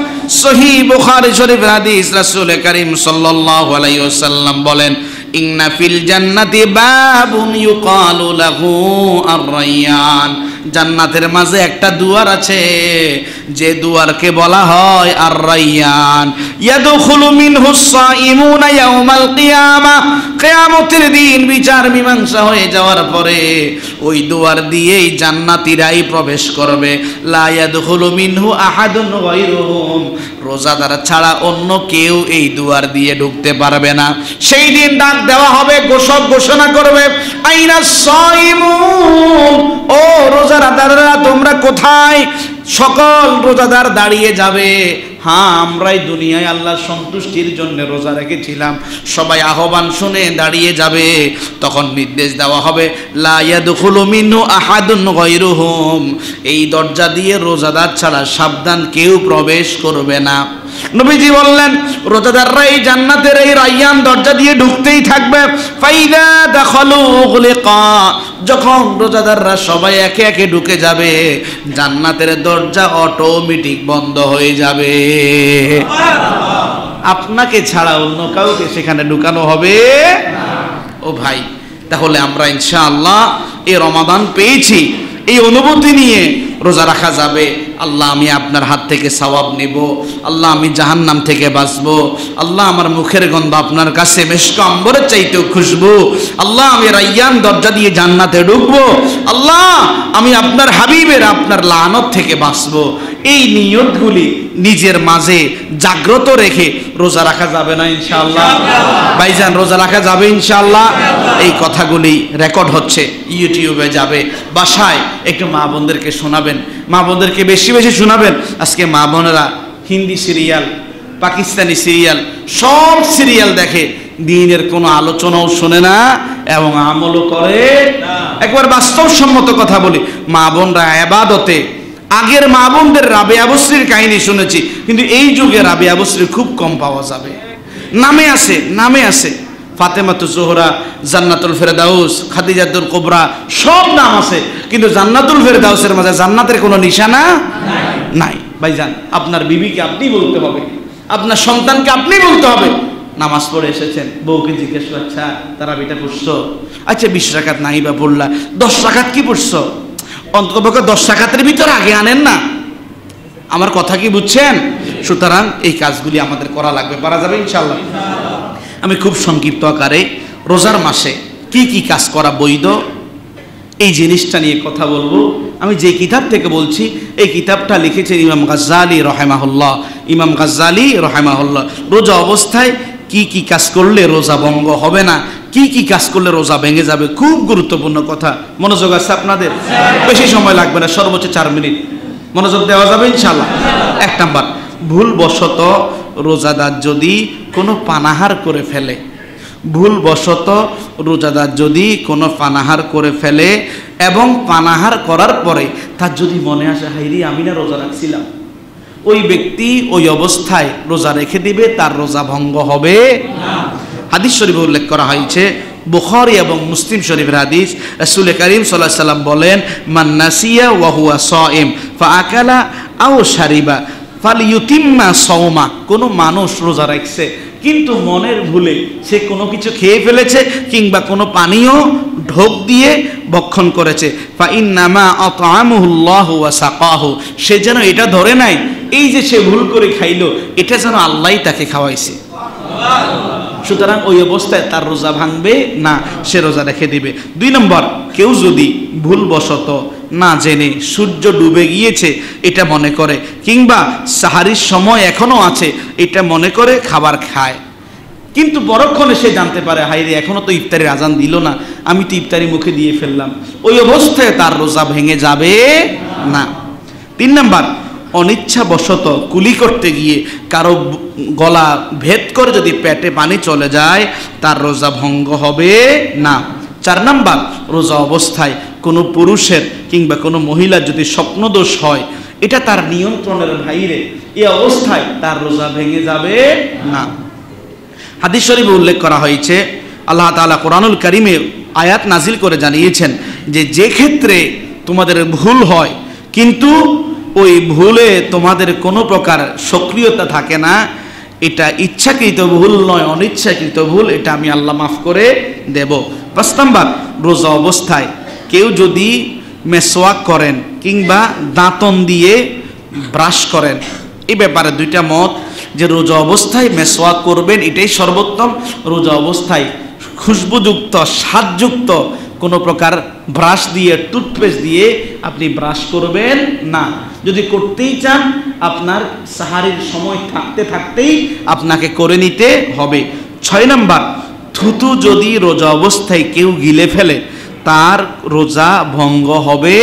Speaker 1: সহিহ বুখারী শরীফের হাদিস। রাসূল করিম সাল্লাল্লাহু আলাইহি ওয়াসাল্লাম বলেন, ইন্না ফিল জান্নাতি বাবুন ইউকালু লাহু আর-রায়্যান। জান্নাতের মাঝে একটা দুয়ার আছে, যে দুয়ারকে বলা হয় আর-রায়্যান। ইয়াদখুলু মিনহুস সাইমুনা ইয়াওমাল কিয়ামা। কিয়ামতের দিন বিচার মীমাংসা হয়ে যাওয়ার পরে ওই দুয়ার দিয়েই জান্নাতীরাই প্রবেশ করবে। লা ইয়াদখুলু মিনহু আহাদুন গায়রুহুম। রোজাদার ছাড়া অন্য কেউ এই দুয়ার দিয়ে ঢুকতে পারবে না। সেই দিন ডাক দেওয়া হবে, ঘোষণা করবে, আইনাস সাইমুন, ও রোজাদাররা তোমরা কোথায়? সকল রোজাদার দাঁড়িয়ে যাবে, হ্যাঁ আমরাই দুনিয়ায় আল্লাহর সন্তুষ্টির জন্য রোজা রেখেছিলাম। সবাই আহ্বান শুনে দাঁড়িয়ে যাবে। তখন নির্দেশ দেওয়া হবে, লা ইয়াদখুলু মিনহু আহাদুন গায়রুহুম। এই দরজা দিয়ে রোজাদার ছাড়া সাবধান কেউ প্রবেশ করবে না। নবীজি বললেন, রোজাদাররা এই জান্নাতের এই রায়্যান দরজা দিয়ে ঢুকতেই থাকবে। ফাইদা দাখালু উগলিকা। যখন রোজাদাররা সবাই একে একে ঢুকে যাবে, জান্নাতের দরজা অটোমেটিক বন্ধ হয়ে যাবে। আপনাকে ছাড়া অন্য কাউকে সেখানে ঢুকানো হবে না। ও ভাই, তাহলে আমরা ইনশাআল্লাহ এই রমাদান পেয়েছি, এই অনুভূতি নিয়ে রোজা রাখা যাবে। আল্লাহ আমি আপনার হাত থেকে সওয়াব নেব, আল্লাহ আমি জাহান্নাম থেকে বাঁচবো, আল্লাহ আমার মুখের গন্ধ আপনার কাছে মেশক আম্বরের চাইতেও খুশবু, আল্লাহ আমি রায়্যান দরজা দিয়ে জান্নাতে ঢুকবো, আল্লাহ আমি আপনার হাবিবের আপনার লানত থেকে বাঁচবো। এই নিয়তগুলি নিজের মাঝে জাগ্রত রেখে রোজা রাখা যাবে না ইনশাআল্লাহ? ভাইজান, রোজা রাখা যাবে ইনশাআল্লাহ? এই কথাগুলি রেকর্ড হচ্ছে, ইউটিউবে যাবে। বাসায় একটু মা বোনদেরকে শোনাবেন, মা বোনদেরকে বেশি বেশি শোনাবেন। আজকে মা বোনেরা হিন্দি সিরিয়াল, পাকিস্তানি সিরিয়াল, সব সিরিয়াল দেখে, দিনের কোনো আলোচনাও শোনে না এবং আমলও করে না। একবার বাস্তবসম্মত কথা বলি, মা বোনরা ইবাদতে, আগের মা বোনদের রাবেয়া বসরির কাহিনী শুনেছি, কিন্তু এই যুগে রাবেয়া বসরি খুব কম পাওয়া যাবে। নামে আছে ফাতেমাতুজ জোহরা, জান্নাতুল ফেরদাউস, খাদিজাতুল কুবরা, সব নাম আছে, কিন্তু জান্নাতুল ফেরদাউসের মাঝে জান্নাতের কোনো নিশানা নাই। ভাইজান, আপনার বিবিকে আপনি বলতে হবে, আপনার সন্তানকে আপনি বলতে হবে। নামাজ পড়ে এসেছেন, বউকে জিজ্ঞেস করছে, আচ্ছা তারাবিটা পড়ছো? আচ্ছা 20 রাকাত নাই বা পড়লা, 10 রাকাত কি পড়ছো? অন্ততপক্ষে 10 রাকাতের ভিতরে আগে আনেন না। আমার কথা কি বুঝছেন? সুতরাং এই কাজগুলি আমাদের করা লাগবে, পারা যাবে ইনশাআল্লাহ। আমি খুব সংক্ষিপ্ত আকারে রোজার মাসে কি কি কাজ করা বৈধ এই জিনিসটা নিয়ে কথা বলবো। আমি যে কিতাব থেকে বলছি এই কিতাবটা লিখেছেন ইমাম গাজ্জালি রহেমাহুল্লাহ। ইমাম গাজ্জালি রহেমাহুল্লাহ রোজা অবস্থায় কি কি কাজ করলে রোজা ভঙ্গ হবে না, কি কি কাজ করলে রোজা ভেঙে যাবে, খুব গুরুত্বপূর্ণ কথা। মনোযোগ আছে আপনাদের? বেশি সময় লাগবে না, সর্বোচ্চ 4 মিনিট মনোযোগ দেওয়া যাবে ইনশাআল্লাহ। 1 নাম্বার, ভুলবশত রোজাদার যদি কোনো পানাহার করে ফেলে, ভুলবশত রোজাদার যদি কোনো পানাহার করে ফেলে এবং পানাহার করার পরে তার যদি মনে আসে হাইরি আমি না রোজা রাখছিলাম, ওই ব্যক্তি ওই অবস্থায় রোজা রেখে দিবে, তার রোজা ভঙ্গ হবে না। হাদিস শরীফে উল্লেখ করা হয়েছে, বুখারী এবং মুসলিম শরীফের হাদিস, রাসূল করিম সাল্লাল্লাহু আলাইহি ওয়াসাল্লাম বলেন, মান নাসিয়া ওয়া হুয়া সাইম ফাআকালা আও শারিবা ফালিয়ুতিম্মা সাওমা। কোনো মানুষ রোজা রাখছে কিন্তু মনের ভুলে সে কোনো কিছু খেয়ে ফেলেছে কিংবা কোনো পানীয় ঢোক দিয়ে ভক্ষণ করেছে, ফা ইন্নামা আতআমুহুল্লাহু ওয়া সাকাহু, সে যেন এটা ধরে নাই এই যে সে ভুল করে খাইলো এটা যেন আল্লাহই তাকে খাওয়াইছে। সুতরাং ওই অবস্থায় তার রোজা ভাঙবে না, সে রোজা রেখে দিবে। 2 নম্বর, কেউ যদি ভুলবশত না জেনে সূর্য ডুবে গিয়েছে এটা মনে করে কিংবা সাহারির সময় এখনো আছে এটা মনে করে খাবার খায়, কিন্তু পরক্ষণে সে জানতে পারে হায়রে এখনো তো ইফতারের আজান দিল না, আমি তো ইফতারি মুখে দিয়ে ফেললাম, ওই অবস্থায় তার রোজা ভেঙে যাবে না। 3 নম্বর, অনিচ্ছাবশত কুলি করতে গিয়ে কারো গলা ভেদ করে যদি পেটে পানি চলে যায় তার রোজা ভঙ্গ হবে না। 4 নম্বর, রোজা অবস্থায় কোনো পুরুষের কিংবা কোনো মহিলার যদি স্বপ্নদোষ হয় এটা তার নিয়ন্ত্রণের বাইরে, এই অবস্থায় তার রোজা ভেঙে যাবে না। হাদিস শরীফে উল্লেখ করা হয়েছে, আল্লাহ তাআলা কোরআনুল কারীমে আয়াত নাজিল করে জানিয়েছেন যে ক্ষেত্রে তোমাদের ভুল হয় কিন্তু ওই ভুলে তোমাদের কোনো প্রকার সক্রিয়তা থাকে না, এটা ইচ্ছাকৃত ভুল নয়, অনিচ্ছাকৃত ভুল, এটা আমি আল্লাহ মাফ করে দেব। 5 নম্বর, রোজা অবস্থায় কেউ যদি মেসওয়াক করেন কিংবা দাঁতন দিয়ে ব্রাশ করেন, এই ব্যাপারে 2টা মত, যে রোজা অবস্থায় মেসওয়াক করবেন এটাই সর্বোত্তম, রোজা অবস্থায় খুশবুযুক্ত স্বাদযুক্ত কোনো প্রকার ব্রাশ দিয়ে টুথপেস্ট দিয়ে আপনি ব্রাশ করবেন না। যদি করতেই চান আপনার সাহারির সময় থাকতে থাকতেই আপনাকে করে নিতে হবে। 6 নম্বর, থুতু যদি রোজা অবস্থায় কেউ গিলে ফেলে তার রোজা ভঙ্গ হবে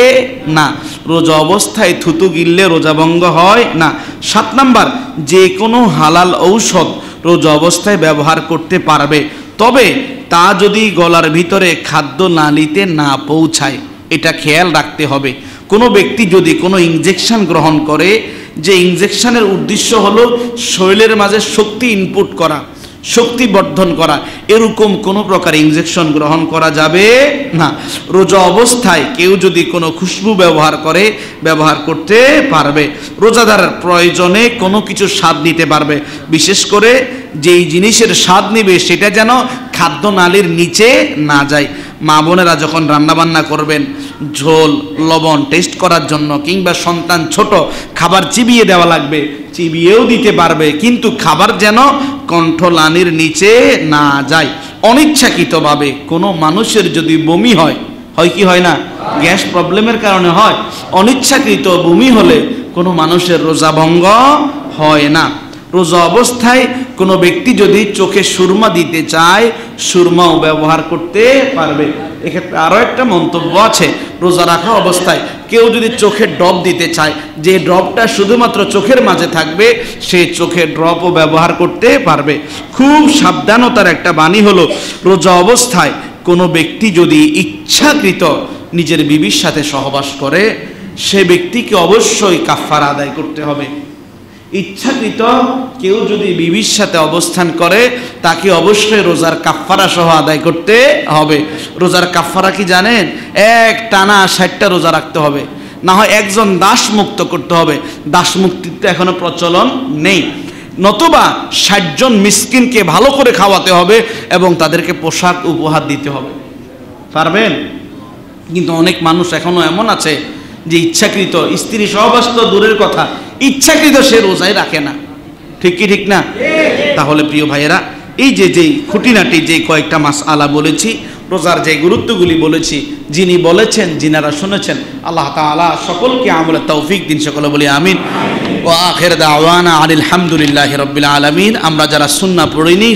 Speaker 1: না, রোজা অবস্থায় থুতু গিললে রোজা ভঙ্গ হয় না। 7 নম্বর, যে কোনো হালাল ঔষধ রোজা অবস্থায় ব্যবহার করতে পারবে, তবে তা যদি গলার ভিতরে খাদ্য নালীতে না পৌঁছায়, এটা খেয়াল রাখতে হবে। কোনো ব্যক্তি যদি কোনো ইনজেকশন গ্রহণ করে, যে ইনজেকশনের উদ্দেশ্য হলো শরীরের মাঝে শক্তি ইনপুট করা, শক্তি বর্ধন করা, এরকম কোনো প্রকার ইনজেকশন গ্রহণ করা যাবে না। রোজা অবস্থায় কেউ যদি কোনো খুশবু ব্যবহার করে, ব্যবহার করতে পারবে। রোজাদার প্রয়োজনে কোনো কিছু স্বাদ নিতে পারবে, বিশেষ করে যেই জিনিসের স্বাদ নিবে সেটা যেন খাদ্য নালীর নিচে না যায়। মা বোনেরা যখন রান্নাবান্না করবেন ঝোল লবণ টেস্ট করার জন্য কিংবা সন্তান ছোট খাবার চিবিয়ে দেওয়া লাগবে, চিবিয়েও দিতে পারবে, কিন্তু খাবার যেন কণ্ঠলানির নিচে না যায়। অনিচ্ছাকৃতভাবে কোনো মানুষের যদি বমি হয়, হয় কি হয় না, গ্যাস প্রবলেমের কারণে হয়, অনিচ্ছাকৃত বমি হলে কোনো মানুষের রোজা ভঙ্গ হয় না। রোজা অবস্থায় কোনো ব্যক্তি যদি চোখে সুরমা দিতে চায় সুরমাও ব্যবহার করতে পারবে। এক্ষেত্রে আরও একটা মন্তব্য আছে, রোজা রাখা অবস্থায় কেউ যদি চোখের ড্রপ দিতে চায়, যে ড্রপটা শুধুমাত্র চোখের মাঝে থাকবে সে চোখের ড্রপও ব্যবহার করতে পারবে। খুব সাবধানতার একটা বাণী হলো, রোজা অবস্থায় কোনো ব্যক্তি যদি ইচ্ছাকৃত নিজের বিবির সাথে সহবাস করে সে ব্যক্তিকে অবশ্যই কাফারা আদায় করতে হবে। ইচ্ছাকৃত কেউ যদি বিবির সাথে অবস্থান করে তাকে অবশ্যই রোজার কাফারা সহ আদায় করতে হবে। রোজার কাফারা কি জানেন? এক টানা 60টা রোজা রাখতে হবে, না হয় একজন দাস মুক্ত করতে হবে, দাস মুক্তির তো এখনো প্রচলন নেই, নতুবা 60 জন মিসকিনকে ভালো করে খাওয়াতে হবে এবং তাদেরকে পোশাক উপহার দিতে হবে। পারবেন? কিন্তু অনেক মানুষ এখনো এমন আছে যে ইচ্ছাকৃত স্ত্রী সহবাস তো দূরের কথা, ইচ্ছাকৃত সে রোজাই রাখে না। ঠিক কি ঠিক না? তাহলে প্রিয় ভাইয়েরা, এই যে খুঁটিনাটি যে কয়েকটা মাসআলা বলেছি, রোজার যে গুরুত্বগুলি বলেছি, যিনি বলেছেন, যিনারা শুনেছেন, আল্লাহ তাআলা সকলকে আমলের তৌফিক দিন। সকলে বলি আমিন। ওয়া আখির দাওয়ানা আলহামদুলিল্লাহি রাব্বিল আলামিন। আমরা যারা সুন্নাহ পড়িনি